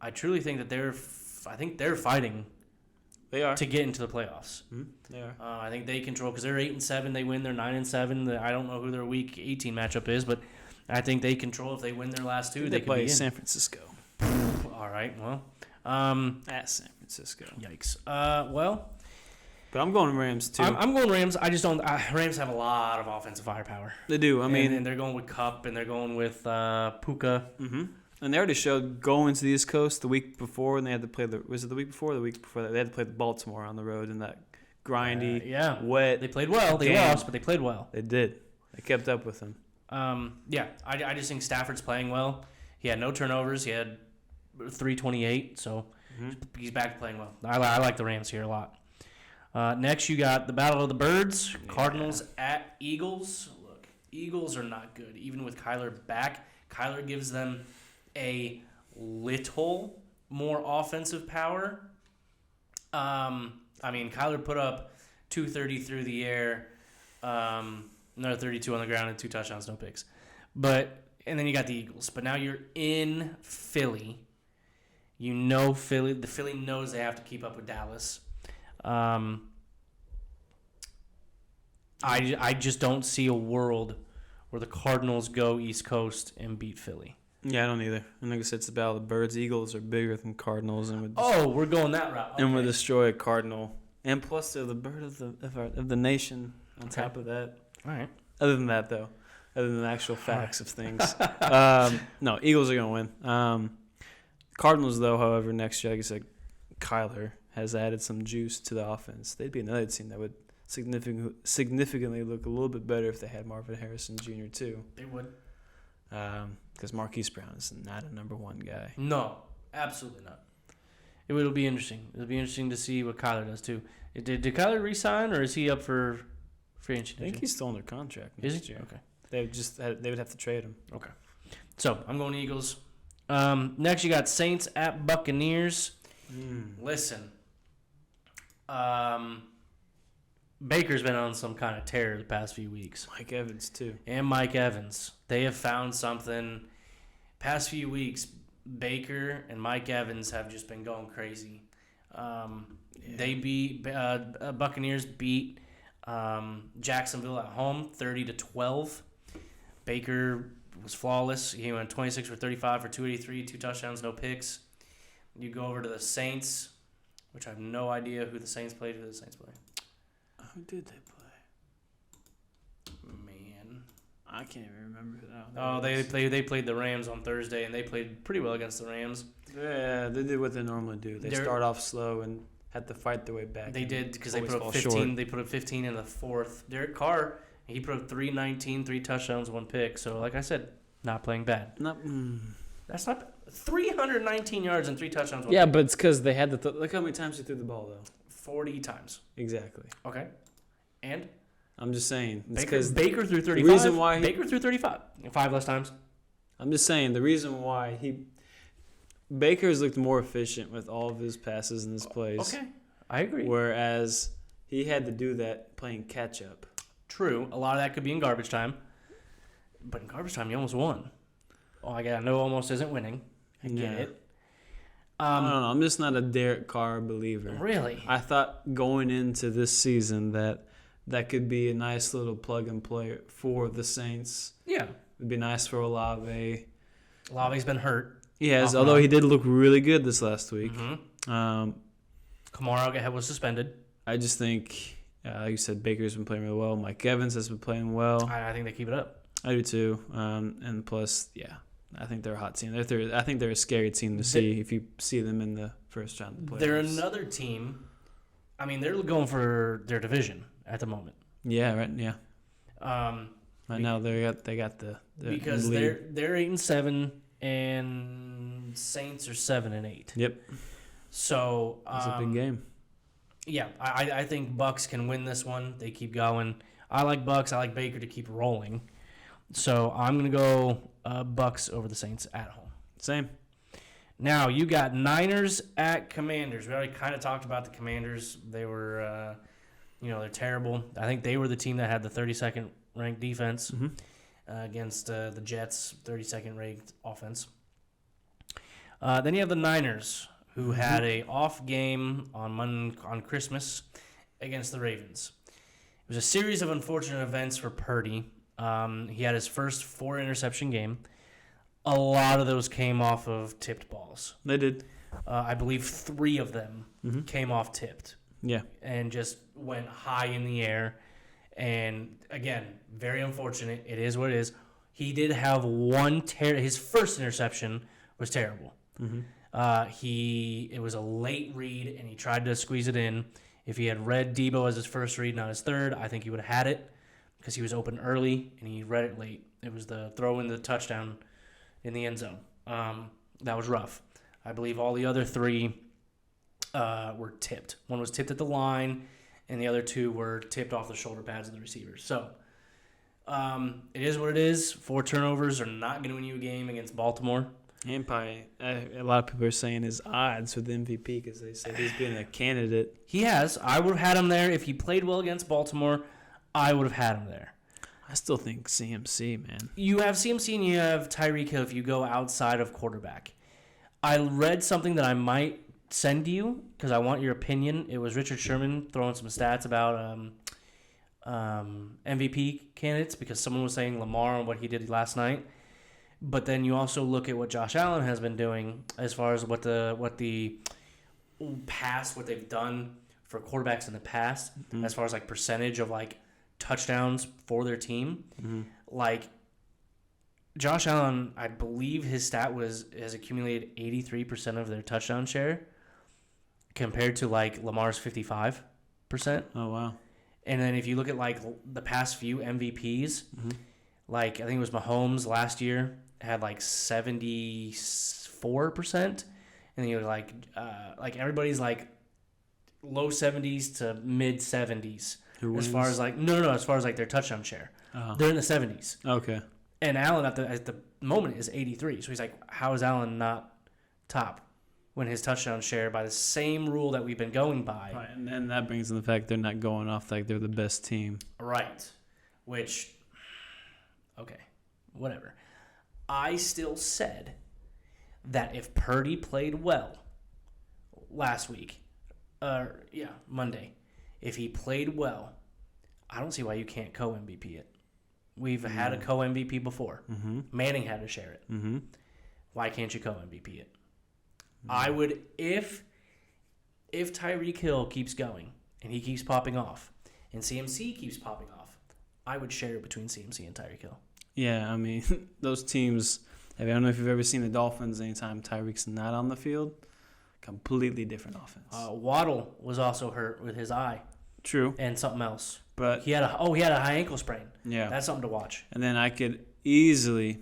I truly think that they're fighting. They are to get into the playoffs. Mm-hmm. They are. I think they control because they're 8-7. They win. They're 9-7. I don't know who their Week 18 matchup is, but I think they control. If they win their last two, they can play be in. San Francisco. All right. Well, at San Francisco. Yikes. But I'm going Rams too. I'm going Rams. I just don't. Rams have a lot of offensive firepower. They do. I mean, and they're going with Kupp and they're going with Puka. Mm-hmm. And they already showed going to the East Coast the week before, and they had to play was it the week before? Or the week before that, they had to play Baltimore on the road in that grindy, wet. They played well. They lost, but they played well. They did. They kept up with them. I just think Stafford's playing well. He had no turnovers. He had 328, so he's back to playing well. I like the Rams here a lot. Next, you got the Battle of the Birds. Cardinals at Eagles. Look, Eagles are not good. Even with Kyler back, Kyler gives them a little more offensive power. I mean, Kyler put up 230 through the air, another 32 on the ground, and 2 touchdowns, no picks. And then you got the Eagles. But now you're in Philly. You know Philly. The Philly knows they have to keep up with Dallas. I just don't see a world where the Cardinals go East Coast and beat Philly. Yeah, I don't either. And like I said, it's about the birds. Eagles are bigger than Cardinals, and we're going that route. Okay. And would destroy a Cardinal. And plus, they're the bird of the nation. On top of that, all right. Other than that, though, other than the actual facts of things, no, Eagles are gonna win. Cardinals, though, however, next year, like I said, Kyler has added some juice to the offense. They'd be another team that would significantly look a little bit better if they had Marvin Harrison Jr. too. They would. Because Marquise Brown is not a number one guy. No, absolutely not. It'll be interesting. It'll be interesting to see what Kyler does too. Did Kyler re-sign, or is he up for free agency? I think he's still under contract. Is next he? year. Okay. They would have to trade him. Okay. So I'm going Eagles. Next, you got Saints at Buccaneers. Listen, Baker's been on some kind of tear the past few weeks. Mike Evans too. And Mike Evans. They have found something. Past few weeks, Baker and Mike Evans have just been going crazy. They beat Buccaneers beat Jacksonville at home 30-12. Baker was flawless. He went 26 for 35 for 283, 2 touchdowns, no picks. You go over to the Saints, which I have no idea who the Saints played. Who the Saints play? Who did they play? Man, I can't even remember who that was. They played the Rams on Thursday, and they played pretty well against the Rams. Yeah, they did what they normally do. They start off slow and had to fight their way back. They did because they put up 15. Short. They put up 15 in the fourth. Derek Carr, he put up 319, 3 touchdowns, 1 pick. So, like I said, not playing bad. That's not 319 yards and 3 touchdowns. 1 pick. But it's because they had to. Look how many times he threw the ball though. 40 times. Exactly. Okay. And I'm just saying. Baker threw 35. The reason why Baker threw 35. 5 less times. I'm just saying the reason why Baker's looked more efficient with all of his passes and his plays. Okay. I agree. Whereas he had to do that playing catch up. True. A lot of that could be in garbage time. But in garbage time, you almost won. Oh, I know almost isn't winning. I get it. I don't know. I'm just not a Derek Carr believer. Really? I thought going into this season that could be a nice little plug and play for the Saints. Yeah. It'd be nice for Olave. Olave's been hurt. Yes, although he did look really good this last week. Mm-hmm. Kamara was suspended. I just think, like you said, Baker's been playing really well. Mike Evans has been playing well. I think they keep it up. I do too. And plus, I think they're a hot team. I think they're a scary team to see if you see them in the first round of the playoffs. They're another team. I mean, they're going for their division at the moment. Yeah, right. Yeah. Right now they got the because lead. they're 8-7 and Saints are 7-8. Yep. So it's a big game. Yeah, I think Bucks can win this one. They keep going. I like Bucks. I like Baker to keep rolling. So I'm gonna go Bucks over the Saints at home. Same. Now you got Niners at Commanders. We already kind of talked about the Commanders. They were, they're terrible. I think they were the team that had the 32nd ranked defense against the Jets' 32nd ranked offense. Then you have the Niners, who had a off game on Christmas against the Ravens. It was a series of unfortunate events for Purdy. He had his first 4-interception game. A lot of those came off of tipped balls. They did. I believe 3 of them came off tipped. Yeah. And just went high in the air. And, again, very unfortunate. It is what it is. He did have his first interception was terrible. It was a late read, and he tried to squeeze it in. If he had read Debo as his first read, not his third, I think he would have had it because he was open early, and he read it late. It was the throw in the touchdown in the end zone. That was rough. I believe all the other 3 were tipped. One was tipped at the line, and the other 2 were tipped off the shoulder pads of the receivers. So it is what it is. 4 turnovers are not going to win you a game against Baltimore. And probably a lot of people are saying his odds for the MVP because they say he's been a candidate. He has. I would have had him there if he played well against Baltimore. I would have had him there. I still think CMC, man. You have CMC and you have Tyreek Hill if you go outside of quarterback. I read something that I might send you because I want your opinion. It was Richard Sherman throwing some stats about MVP candidates because someone was saying Lamar and what he did last night. But then you also look at what Josh Allen has been doing as far as what they've done for quarterbacks in the past, as far as like percentage of like touchdowns for their team. Like Josh Allen, I believe his stat has accumulated 83% of their touchdown share compared to like Lamar's 55%. Oh, wow. And then if you look at like the past few MVPs, like I think it was Mahomes last year had like 74%, and then you like everybody's like low 70s to mid 70s as far as like as far as like their touchdown share. They're in the 70s. Okay. And Allen at the moment is 83. So he's like, how is Allen not top when his touchdown share by the same rule that we've been going by? Right, and then that brings in the fact they're not going off like they're the best team. Right. Which, okay, whatever. I still said that if Purdy played well last week, Monday, if he played well, I don't see why you can't co-MVP it. We've had a co-MVP before. Manning had to share it. Why can't you co-MVP it? I would, if Tyreek Hill keeps going and he keeps popping off and CMC keeps popping off, I would share it between CMC and Tyreek Hill. Yeah, I mean, those teams, I don't know if you've ever seen the Dolphins anytime Tyreek's not on the field. Completely different offense. Waddle was also hurt with his eye. True. And something else. But he had a high ankle sprain. Yeah. That's something to watch. And then I could easily,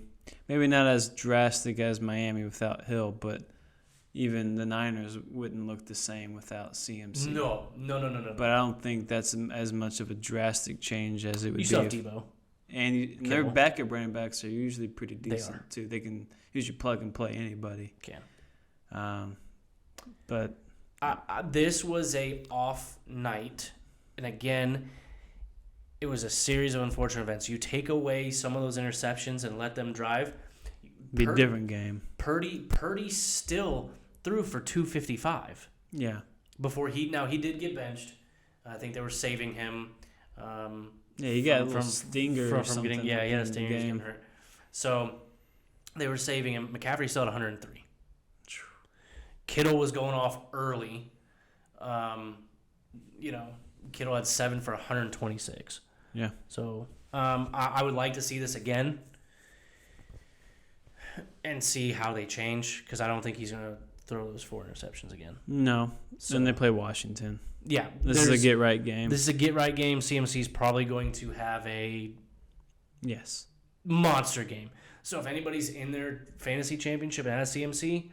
maybe not as drastic as Miami without Hill, but even the Niners wouldn't look the same without CMC. No. But I don't think that's as much of a drastic change as it would be. You still have Debo. And their backup running backs are usually pretty decent, too. They can usually plug and play anybody. Can. But this was a off night. And again, it was a series of unfortunate events. You take away some of those interceptions and let them drive. Be a different game. Purdy still threw for 255. Yeah. Before he did get benched. I think they were saving him. Yeah, he got a little stinger or something. He had a stinger. He was getting hurt. So they were saving him. McCaffrey still had 103. Kittle was going off early. Kittle had 7 for 126. Yeah. So I would like to see this again and see how they change because I don't think he's going to throw those 4 interceptions again. No. So, and they play Washington. Yeah. This is a get-right game. This is a get-right game. CMC is probably going to have a monster game. So if anybody's in their fantasy championship and has CMC,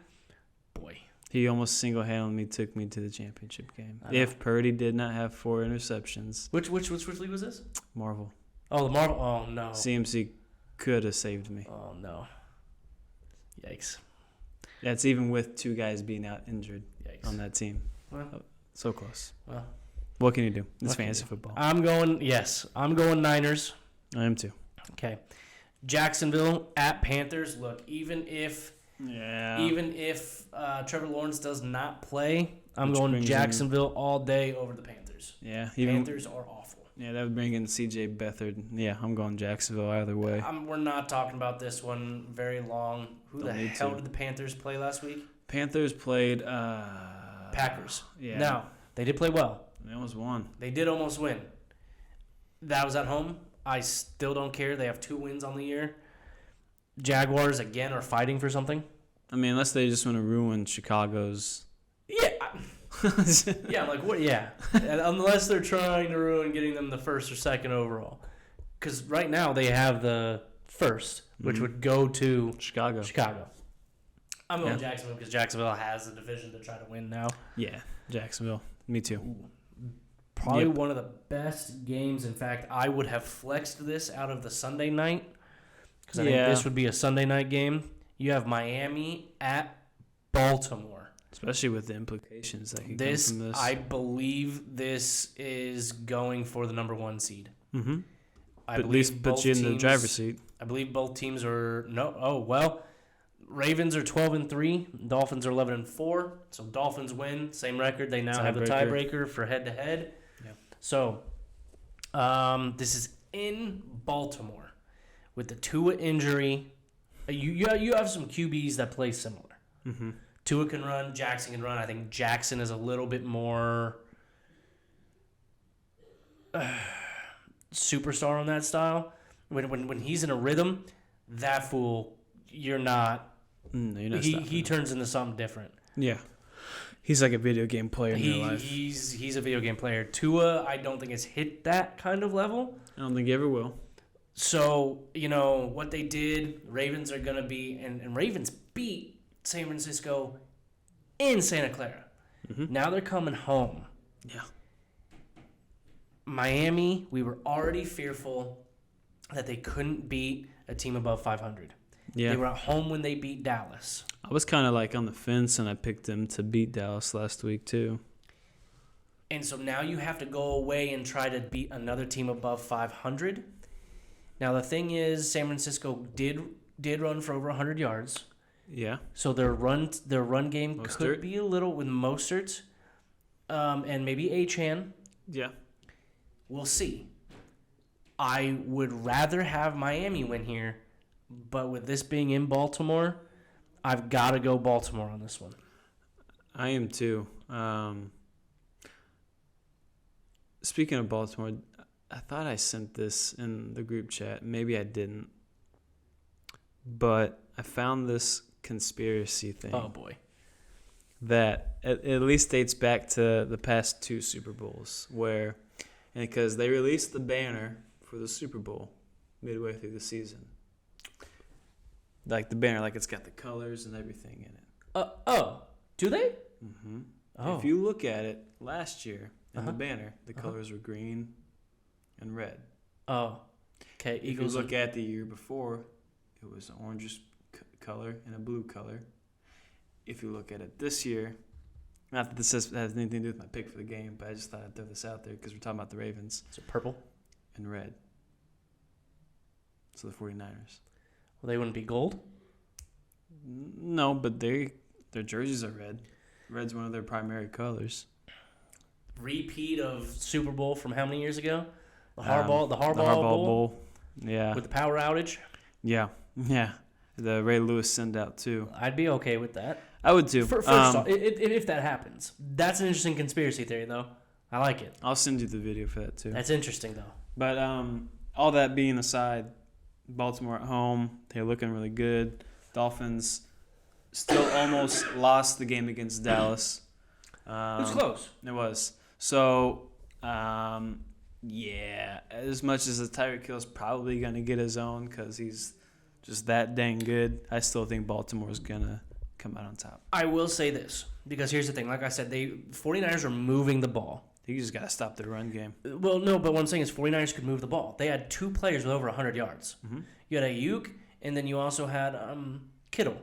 boy. He almost single-handedly took me to the championship game. If Purdy did not have 4 interceptions. Which league was this? Marvel. Oh, the Marvel. Oh, no. CMC could have saved me. Oh, no. Yikes. That's even with 2 guys being out injured on that team. Well, so close. Well, what can you do? It's fantasy football. I'm going Niners. I am too. Okay. Jacksonville at Panthers. Look, even if Trevor Lawrence does not play, I'm going Jacksonville all day over the Panthers. Yeah. Panthers are awful. Yeah, that would bring in C.J. Beathard. Yeah, I'm going Jacksonville either way. We're not talking about this one very long. Who the hell did the Panthers play last week? Panthers played Packers. Yeah. Now, they did play well. They almost won. They did almost win. That was at home. I still don't care. They have 2 wins on the year. Jaguars, again, are fighting for something. I mean, unless they just want to ruin Chicago's. Yeah. Yeah, like what? Yeah. Unless they're trying to ruin getting them the 1st or 2nd overall. Because right now they have the 1st, which would go to Chicago. I'm going Jacksonville because Jacksonville has the division to try to win now. Yeah, Jacksonville. Me too. Probably one of the best games. In fact, I would have flexed this out of the Sunday night because I think this would be a Sunday night game. you have Miami at Baltimore. Especially with the implications that could come This, from this. I believe this is going for the number 1 seed. Mm-hmm. I But at believe least put both you in the teams- driver's seat. I believe both teams are Ravens are 12-3, Dolphins are 11-4. So Dolphins win, same record. They now have the tiebreaker for head-to-head. Yeah. So, this is in Baltimore with the Tua injury. You have some QBs that play similar. Mm-hmm. Tua can run, Jackson can run. I think Jackson is a little bit more superstar on that style. When he's in a rhythm, that fool, you're not. No, you're not He turns into something different. Yeah. He's like a video game player in real life. He's a video game player. Tua, I don't think has hit that kind of level. I don't think he ever will. So, what they did, Ravens are going to be, and Ravens beat San Francisco in Santa Clara. Mm-hmm. Now they're coming home. Yeah. Miami, we were already fearful that they couldn't beat a team above 500. Yeah. They were at home when they beat Dallas. I was kind of like on the fence, and I picked them to beat Dallas last week too. And so now you have to go away and try to beat another team above 500. Now the thing is, San Francisco did run for over 100 yards. Yeah. So their run game Mostert. could be a little with Mostert, and maybe Achane. Yeah. We'll see. I would rather have Miami win here, but with this being in Baltimore, I've got to go Baltimore on this one. I am too. Speaking of Baltimore, I thought I sent this in the group chat. Maybe I didn't. But I found this conspiracy thing. Oh, boy. That at least dates back to the past 2 Super Bowls, where, and because they released the banner for the Super Bowl midway through the season, like the banner, like it's got the colors and everything in it. Do they? Mm-hmm. Oh. If you look at it last year in the Uh-huh. banner, the colors were green and red. Oh. Okay, If Eagles. you look at the year before, it was an orangish color and a blue color. If you look at it this year, not that this has anything to do with my pick for the game, but I just thought I'd throw this out there because we're talking about the Ravens. Is it purple? And red. So the 49ers. Well, they wouldn't be gold? No, but their jerseys are red. Red's one of their primary colors. Repeat of Super Bowl from how many years ago? The Harbaugh Harbaugh Bowl? Yeah. With the power outage? Yeah. The Ray Lewis send out too. I'd be okay with that. I would too. First off, if that happens. That's an interesting conspiracy theory, though. I like it. I'll send you the video for that too. That's interesting, though. But all that being aside, Baltimore at home, they're looking really good. Dolphins still almost lost the game against Dallas. It was close. It was. So, yeah, as much as Tyreek Hill's probably going to get his own because he's just that dang good, I still think Baltimore's going to come out on top. I will say this, because here's the thing. Like I said, 49ers are moving the ball. You just got to stop the run game. Well, no, but what I'm saying is 49ers could move the ball. They had 2 players with over 100 yards. Mm-hmm. You had Ayuk, and then you also had Kittle,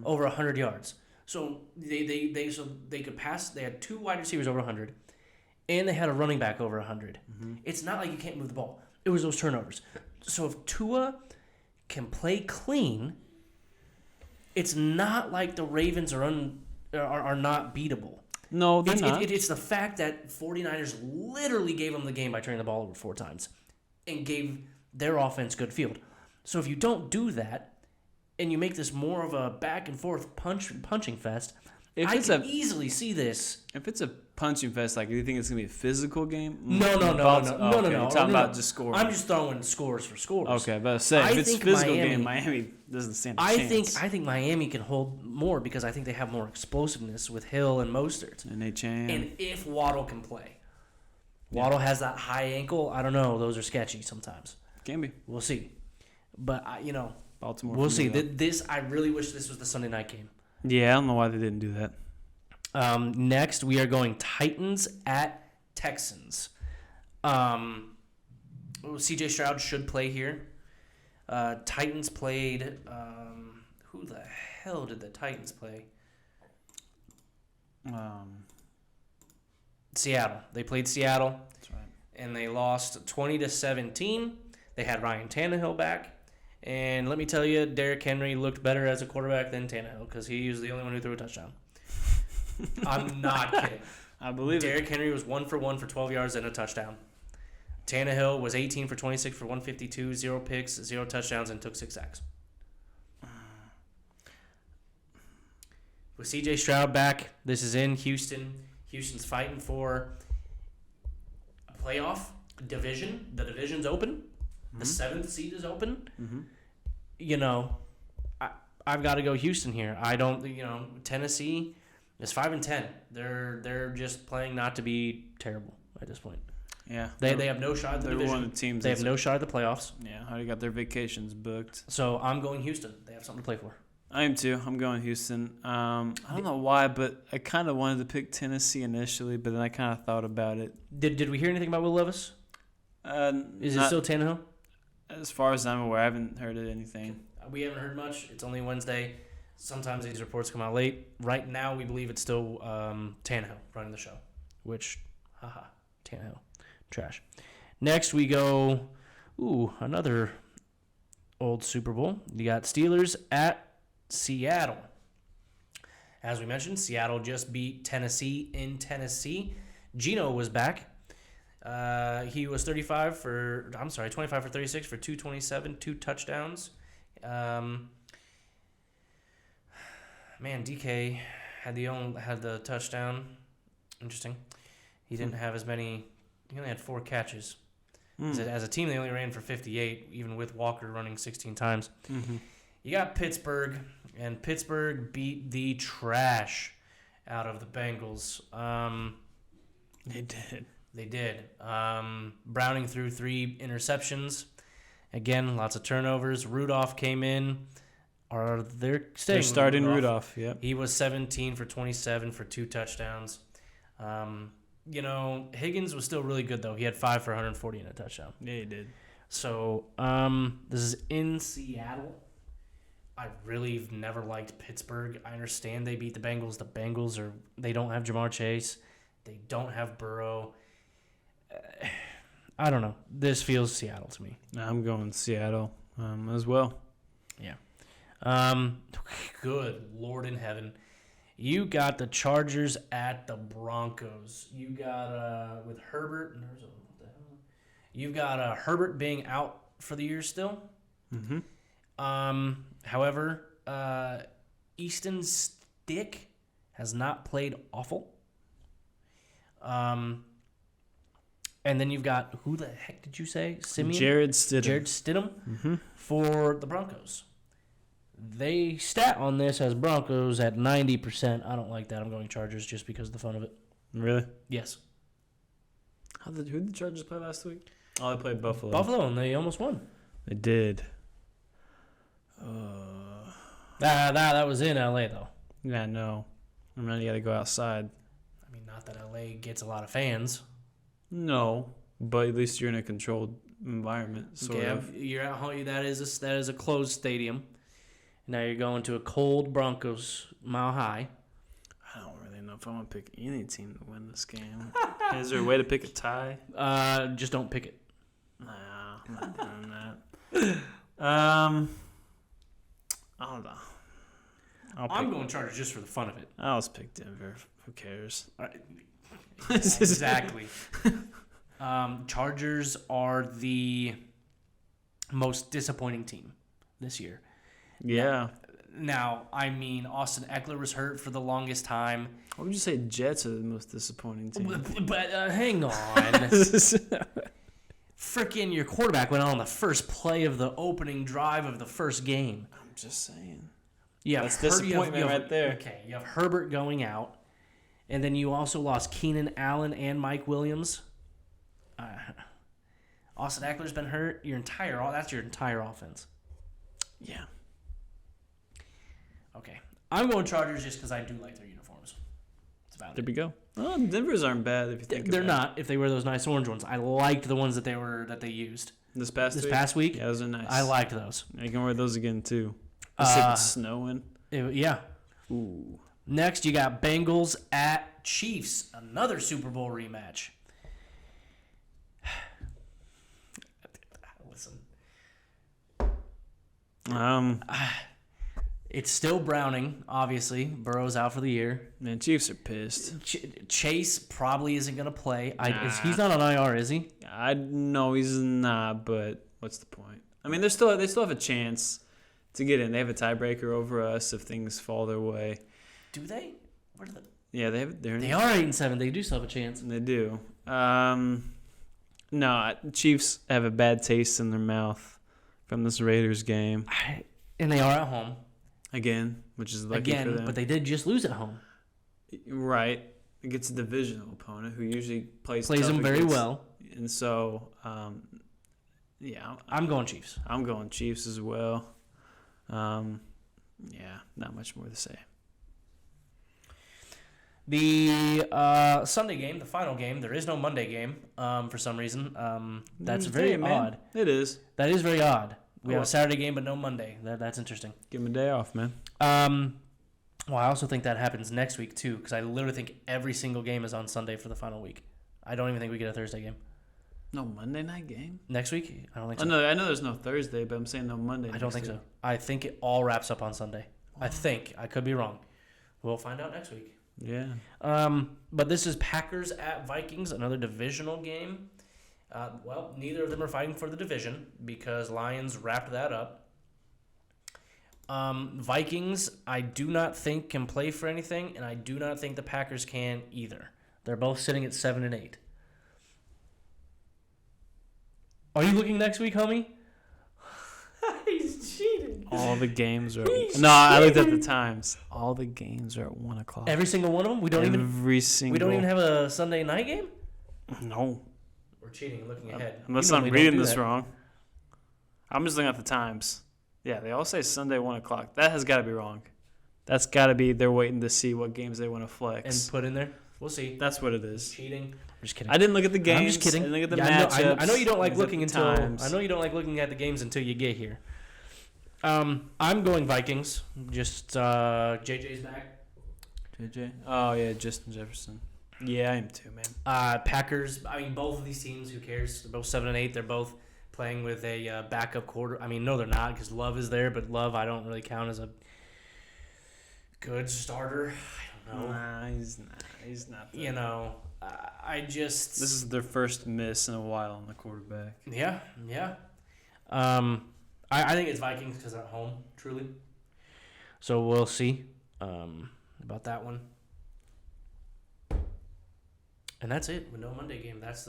over 100 yards. So they could pass. They had 2 wide receivers over 100, and they had a running back over 100. Mm-hmm. It's not like you can't move the ball. It was those turnovers. So if Tua can play clean, it's not like the Ravens are not beatable. No, they're not. It's the fact that 49ers literally gave them the game by turning the ball over 4 times and gave their offense good field. So if you don't do that and you make this more of a back and forth punching fest, I can easily see this. If it's a punching fest, like, do you think it's gonna be a physical game? No. You're talking about just scoring. I'm just throwing scores for scores. Okay, but if it's a physical game, Miami doesn't stand a chance. I think Miami can hold more because I think they have more explosiveness with Hill and Mostert. And Achane. And if Waddle can play. Waddle has that high ankle. I don't know. Those are sketchy sometimes. Can be. We'll see. But, Baltimore. we'll see. I really wish this was the Sunday night game. Yeah, I don't know why they didn't do that. Next, we are going Titans at Texans. C.J. Stroud should play here. Titans played Who the hell did the Titans play? Seattle. They played Seattle. That's right. And they lost 20-17. They had Ryan Tannehill back. And let me tell you, Derrick Henry looked better as a quarterback than Tannehill because he was the only one who threw a touchdown. I'm not kidding. I believe Derrick Henry was 1 for 1 for 12 yards and a touchdown. Tannehill was 18 for 26 for 152, 0 picks, 0 touchdowns, and took 6 sacks. With C.J. Stroud back, this is in Houston. Houston's fighting for a playoff division. The division's open. The 7th seed is open. You know, I've got to go Houston here. I don't, Tennessee is 5-10. They're just playing not to be terrible at this point. Yeah. They have no shot at the division. One of the teams they have no shot at the playoffs. Yeah, already got their vacations booked. So I'm going Houston. They have something to play for. I am too. I'm going Houston. I don't know why, but I kind of wanted to pick Tennessee initially, but then I kind of thought about it. Did we hear anything about Will Levis? Is it still Tannehill? As far as I'm aware, I haven't heard of anything. We haven't heard much. It's only Wednesday. Sometimes these reports come out late. Right now, we believe it's still Tannehill running the show, which, Tannehill. Trash. Next, we go, another old Super Bowl. You got Steelers at Seattle. As we mentioned, Seattle just beat Tennessee in Tennessee. Geno was back. He was 25 for 36 for 227, 2 touchdowns. Man, DK had the touchdown. Interesting. He didn't have as many. He only had 4 catches. As a team, they only ran for 58, even with Walker running 16 times. You got Pittsburgh, and Pittsburgh beat the trash out of the Bengals. They did. Browning threw 3 interceptions. Again, lots of turnovers. Rudolph came in. They're starting Rudolph. Yep. He was 17 for 27 for 2 touchdowns. Higgins was still really good, though. He had 5 for 140 and a touchdown. Yeah, he did. So, this is in Seattle. I really have never liked Pittsburgh. I understand they beat the Bengals. The Bengals they don't have Jamar Chase. They don't have Burrow. I don't know. This feels Seattle to me. I'm going Seattle as well. Yeah. Good Lord in heaven. You got the Chargers at the Broncos. You got with Herbert. You've got Herbert being out for the year still. However, Easton Stick has not played awful. And then you've got, who the heck did you say? Simeon? Jared Stidham. For the Broncos. They stat on this as Broncos at 90%. I don't like that. I'm going Chargers just because of the fun of it. Really? Yes. Who did the Chargers play last week? Oh, they played Buffalo. Buffalo, and they almost won. They did. That was in L.A., though. Yeah, no. I mean, you got to go outside. I mean, not that L.A. gets a lot of fans. No, but at least you're in a controlled environment, sort of. You're at home. That is a closed stadium. Now you're going to a cold Broncos Mile High. I don't really know if I want to pick any team to win this game. Is there a way to pick a tie? Just don't pick it. Nah, I'm not doing that. I don't know. I'm going Chargers just for the fun of it. I always pick Denver. Who cares? Exactly. Chargers are the most disappointing team this year. Yeah. Now, I mean, Austin Eckler was hurt for the longest time. What would you say Jets are the most disappointing team? But hang on. Frickin' your quarterback went on the first play of the opening drive of the first game. I'm just saying. Yeah, that's disappointment right there. Okay, you have Herbert going out, and then you also lost Keenan Allen and Mike Williams. Austin Eckler's been hurt. That's your entire offense. Yeah. Okay, I'm going Chargers just because I do like their uniforms. That's about there it. we go. Oh, Denver's aren't bad if you think. They're not. If they wear those nice orange ones, I liked the ones that they used this past week. Yeah, those are nice. I I liked those. You can wear those again too. If it's snowing. Yeah. Ooh. Next, you got Bengals at Chiefs, another Super Bowl rematch. Listen. It's still Browning, obviously. Burrow's out for the year. Man, Chiefs are pissed. Chase probably isn't going to play. Nah. He's not on IR, is he? I know he's not, but what's the point? I mean, they still have a chance to get in. They have a tiebreaker over us if things fall their way. Do they? Where are they? Yeah, they are 8-7. They do still have a chance. They do. No, Chiefs have a bad taste in their mouth from this Raiders game. And they are at home. Again, which is lucky for them. But they did just lose at home. Right. Against a divisional opponent who usually plays them very well. And so, yeah. I'm going Chiefs. I'm going Chiefs as well. Yeah, not much more to say. The Sunday game, the final game, there is no Monday game for some reason. That's very odd. It is. That is very odd. We have a Saturday game, but no Monday. That's interesting. Give them a day off, man. Well, I also think that happens next week, too, because I literally think every single game is on Sunday for the final week. I don't even think we get a Thursday game. No Monday night game? Next week? I don't think so. I know there's no Thursday, but I'm saying no Monday. I don't think so. I think it all wraps up on Sunday. I think. I could be wrong. We'll find out next week. Yeah. But this is Packers at Vikings, another divisional game. Well, neither of them are fighting for the division because Lions wrapped that up. Vikings, I do not think can play for anything, and I do not think the Packers can either. They're both sitting at 7-8. Are you looking next week, homie? He's cheating. All the games are. I looked at the times. All the games are at 1:00. Every single one of them. We don't even have a Sunday night game. No. We're cheating and looking ahead. Unless I'm reading this wrong. I'm just looking at the times. Yeah, they all say Sunday 1:00. That has got to be wrong. That's got to be they're waiting to see what games they want to flex and put in there. We'll see. That's what it is. Cheating. I'm just kidding. I didn't look at the games. I'm just kidding. I didn't look at the matchups. I know you don't like looking times. I know you don't like looking at the games until you get here. I'm going Vikings. Just JJ's back. JJ. Oh yeah, Justin Jefferson. Yeah, I am too, man. Packers. I mean, both of these teams. Who cares? They're both 7-8. They're both playing with a backup quarter. I mean, no, they're not because Love is there, but Love I don't really count as a good starter. I don't know. Nah, he's not. He's not. You know, I just. This is their first miss in a while on the quarterback. Yeah. I think it's Vikings because they're at home, truly. So we'll see about that one. And that's it with no Monday game. That's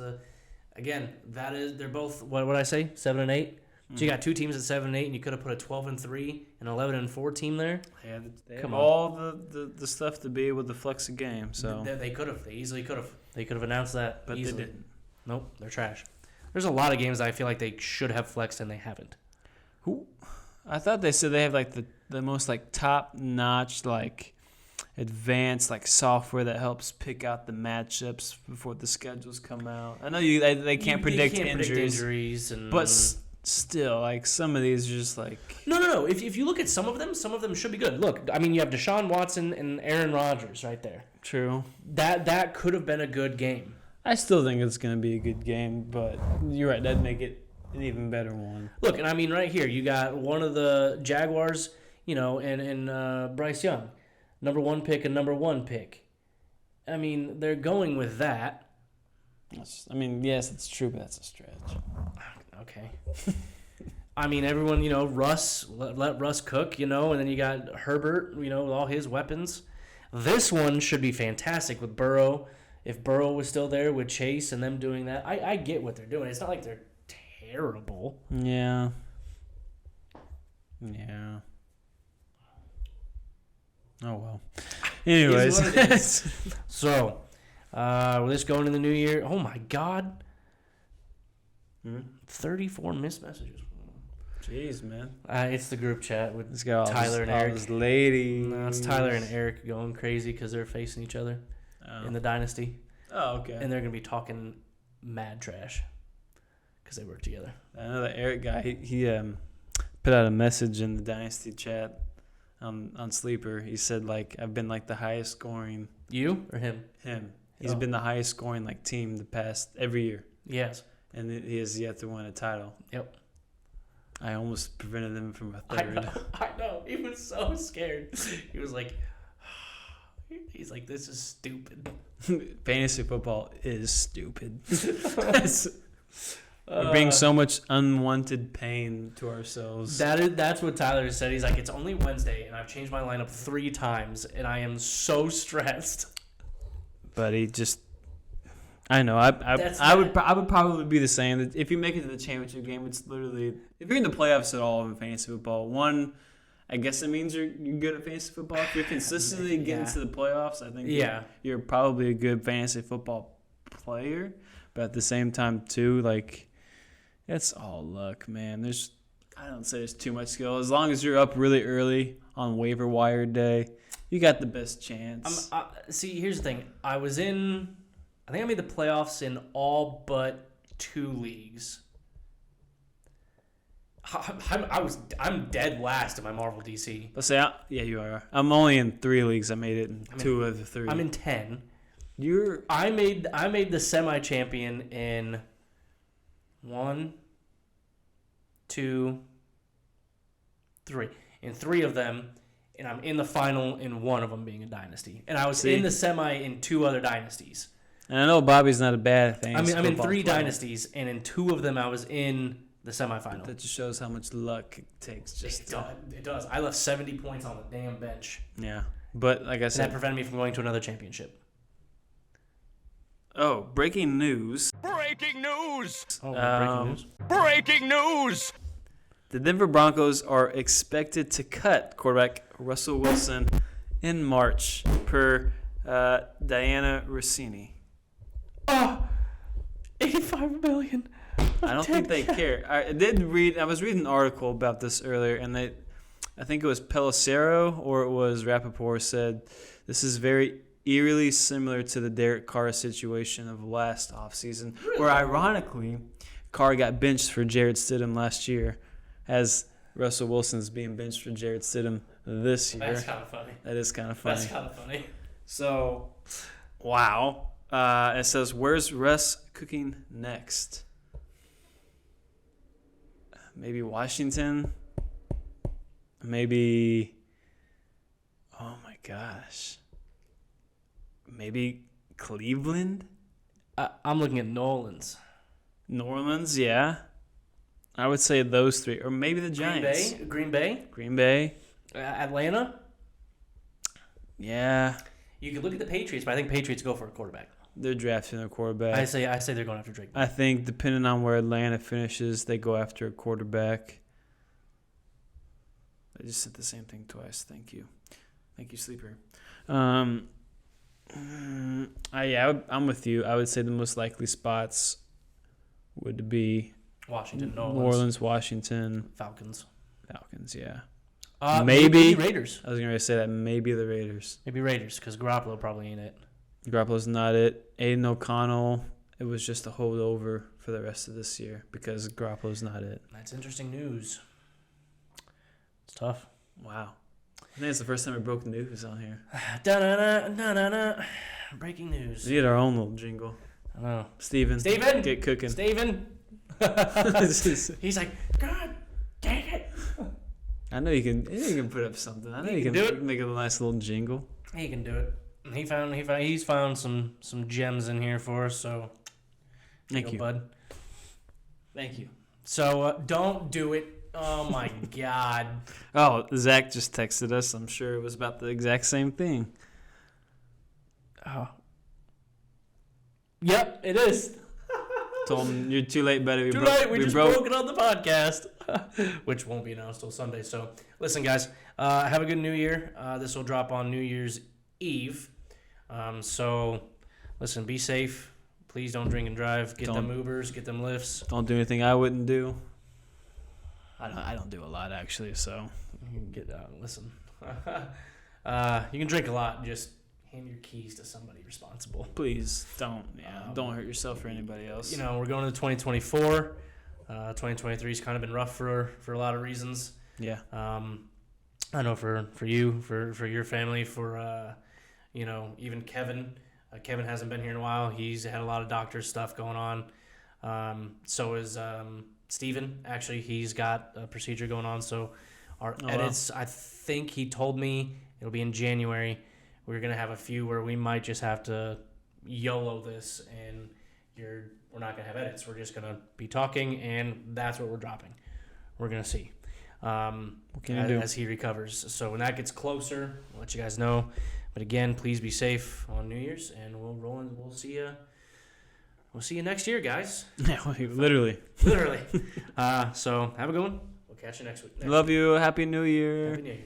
they're both, what would I say, 7-8? Mm-hmm. So you got two teams at 7-8, and you could have put a 12-3 and 11-4 team there. They have all the stuff to be able to flex a game. So they could have. They easily could have. They could have announced that but easily. They didn't. Nope, they're trash. There's a lot of games that I feel like they should have flexed and they haven't. Who? I thought they said they have like the most like top notch like advanced like software that helps pick out the matchups before the schedules come out. I know they can't predict injuries, but still like some of these are just like no. If you look at some of them should be good. Look, I mean you have Deshaun Watson and Aaron Rodgers right there. True. That could have been a good game. I still think it's going to be a good game, but you're right. That'd make it an even better one. Look, and I mean, right here, you got one of the Jaguars, and Bryce Young, number 1 pick and number 1 pick. I mean, they're going with that. Yes, it's true, but that's a stretch. Okay. I mean, everyone, Russ, let Russ cook, and then you got Herbert, with all his weapons. This one should be fantastic with Burrow. If Burrow was still there with Chase and them doing that, I get what they're doing. It's not like they're terrible. Yeah. Oh, well. Anyways. So, we're just going in the new year. Oh, my God. 34 missed messages. Jeez, man. It's the group chat with this guy, Tyler and Eric. This lady. No, it's Tyler and Eric going crazy because they're facing each other in the Dynasty. Oh, okay. And they're going to be talking mad trash because they work together. I know that Eric guy, he put out a message in the Dynasty chat on Sleeper. He said, like, I've been, like, the highest scoring. You or him? Him. He's Oh. been the highest scoring, like, team the past every year. Yes. And he has yet to win a title. Yep. I almost prevented him from a I third. know. He was so scared. He was like, he's like, this is stupid. Fantasy football is stupid. We're bringing so much unwanted pain to ourselves. That's what Tyler said. He's like, it's only Wednesday, and I've changed my lineup 3 times, and I am so stressed. But he just, I know. I would probably be the same. If you make it to the championship game, it's literally, if you're in the playoffs at all in fantasy football, one, I guess it means you're good at fantasy football. If you're consistently getting to the playoffs, I think you're probably a good fantasy football player. But at the same time, too, like, it's all luck, man. I don't say there's too much skill. As long as you're up really early on waiver wire day, you got the best chance. See, here's the thing. I think I made the playoffs in all but 2 leagues. I'm dead last in my Marvel DC. Let's say, yeah, you are. I'm only in 3 leagues. I made it in 2 of the 3. I'm in 10. I made the semi-champion in 1, 2, 3. In 3 of them, and I'm in the final in 1 of them being a dynasty. And I was in the semi in 2 other dynasties. And I know Bobby's not a bad thing. I'm in 3 dynasties, and in 2 of them I was in the semifinal. That just shows how much luck it takes. It does. I left 70 points on the damn bench. Yeah, but like I said, and that prevented me from going to another championship. Oh, breaking news! Breaking news! Oh, breaking news! Breaking news! The Denver Broncos are expected to cut quarterback Russell Wilson in March, per Diana Rossini. Oh, $85 million. I don't think they care. I was reading an article about this earlier, and I think it was Pelissero or it was Rappaport said this is very eerily similar to the Derek Carr situation of last offseason, where ironically Carr got benched for Jarrett Stidham last year, as Russell Wilson's being benched for Jarrett Stidham this year. That's kind of funny. That is kind of funny. That's kind of funny. So, wow. It says, where's Russ cooking next? Maybe Washington? Maybe, oh my gosh. Maybe Cleveland? I'm looking at Nolan's. New Orleans, yeah. I would say those 3. Or maybe the Giants. Green Bay? Green Bay. Atlanta? Yeah. You could look at the Patriots, but I think Patriots go for a quarterback. They're drafting their quarterback. I say they're going after Drake. I think depending on where Atlanta finishes, they go after a quarterback. I just said the same thing twice. Thank you, Sleeper. I'm with you. I would say the most likely spots would be Washington, New Orleans, Washington, Falcons. Yeah. Maybe Raiders. I was going to say that maybe the Raiders. Maybe Raiders, because Garoppolo probably ain't it. Garoppolo's not it. Aiden O'Connell, it was just a holdover for the rest of this year because Garoppolo's not it. That's interesting news. It's tough. Wow. I think it's the first time we broke news on here. Da-na-na. Breaking news. We need our own little jingle. I know. Steven. Get cooking. Steven. He's like, God dang it. I know you can put up something. I know you can do it. Make a nice little jingle. He can do it. He's found some gems in here for us, so Thank you, bud. Thank you. So don't do it. Oh my God. Oh, Zach just texted us. I'm sure it was about the exact same thing. Oh. Yep, it is. Told him you're too late, buddy. Too late. We just broke it on the podcast, which won't be announced till Sunday. So listen, guys, have a good New Year. This will drop on New Year's Eve. So listen, be safe. Please don't drink and drive. Get them Ubers, get them lifts. Don't do anything I wouldn't do. I don't do a lot actually, so you can get listen. You can drink a lot. Just hand your keys to somebody responsible. Please don't. Yeah, don't hurt yourself or anybody else. You know, we're going to 2024. 2023's kind of been rough for a lot of reasons. Yeah. I know for you, for your family, for even Kevin. Kevin hasn't been here in a while. He's had a lot of doctor stuff going on. So is Steven. Actually, he's got a procedure going on. So our edits, I think he told me it'll be in January. We're gonna have a few where we might just have to YOLO this, and we're not gonna have edits. We're just gonna be talking, and that's what we're dropping. We're gonna see. What can you do? As he recovers. So when that gets closer, I'll let you guys know. But again, please be safe on New Year's, and we'll roll in. We'll see you. We'll see you next year, guys. Yeah, literally. Literally. So have a good one. We'll catch you next week. Love you. Happy New Year. Happy New Year.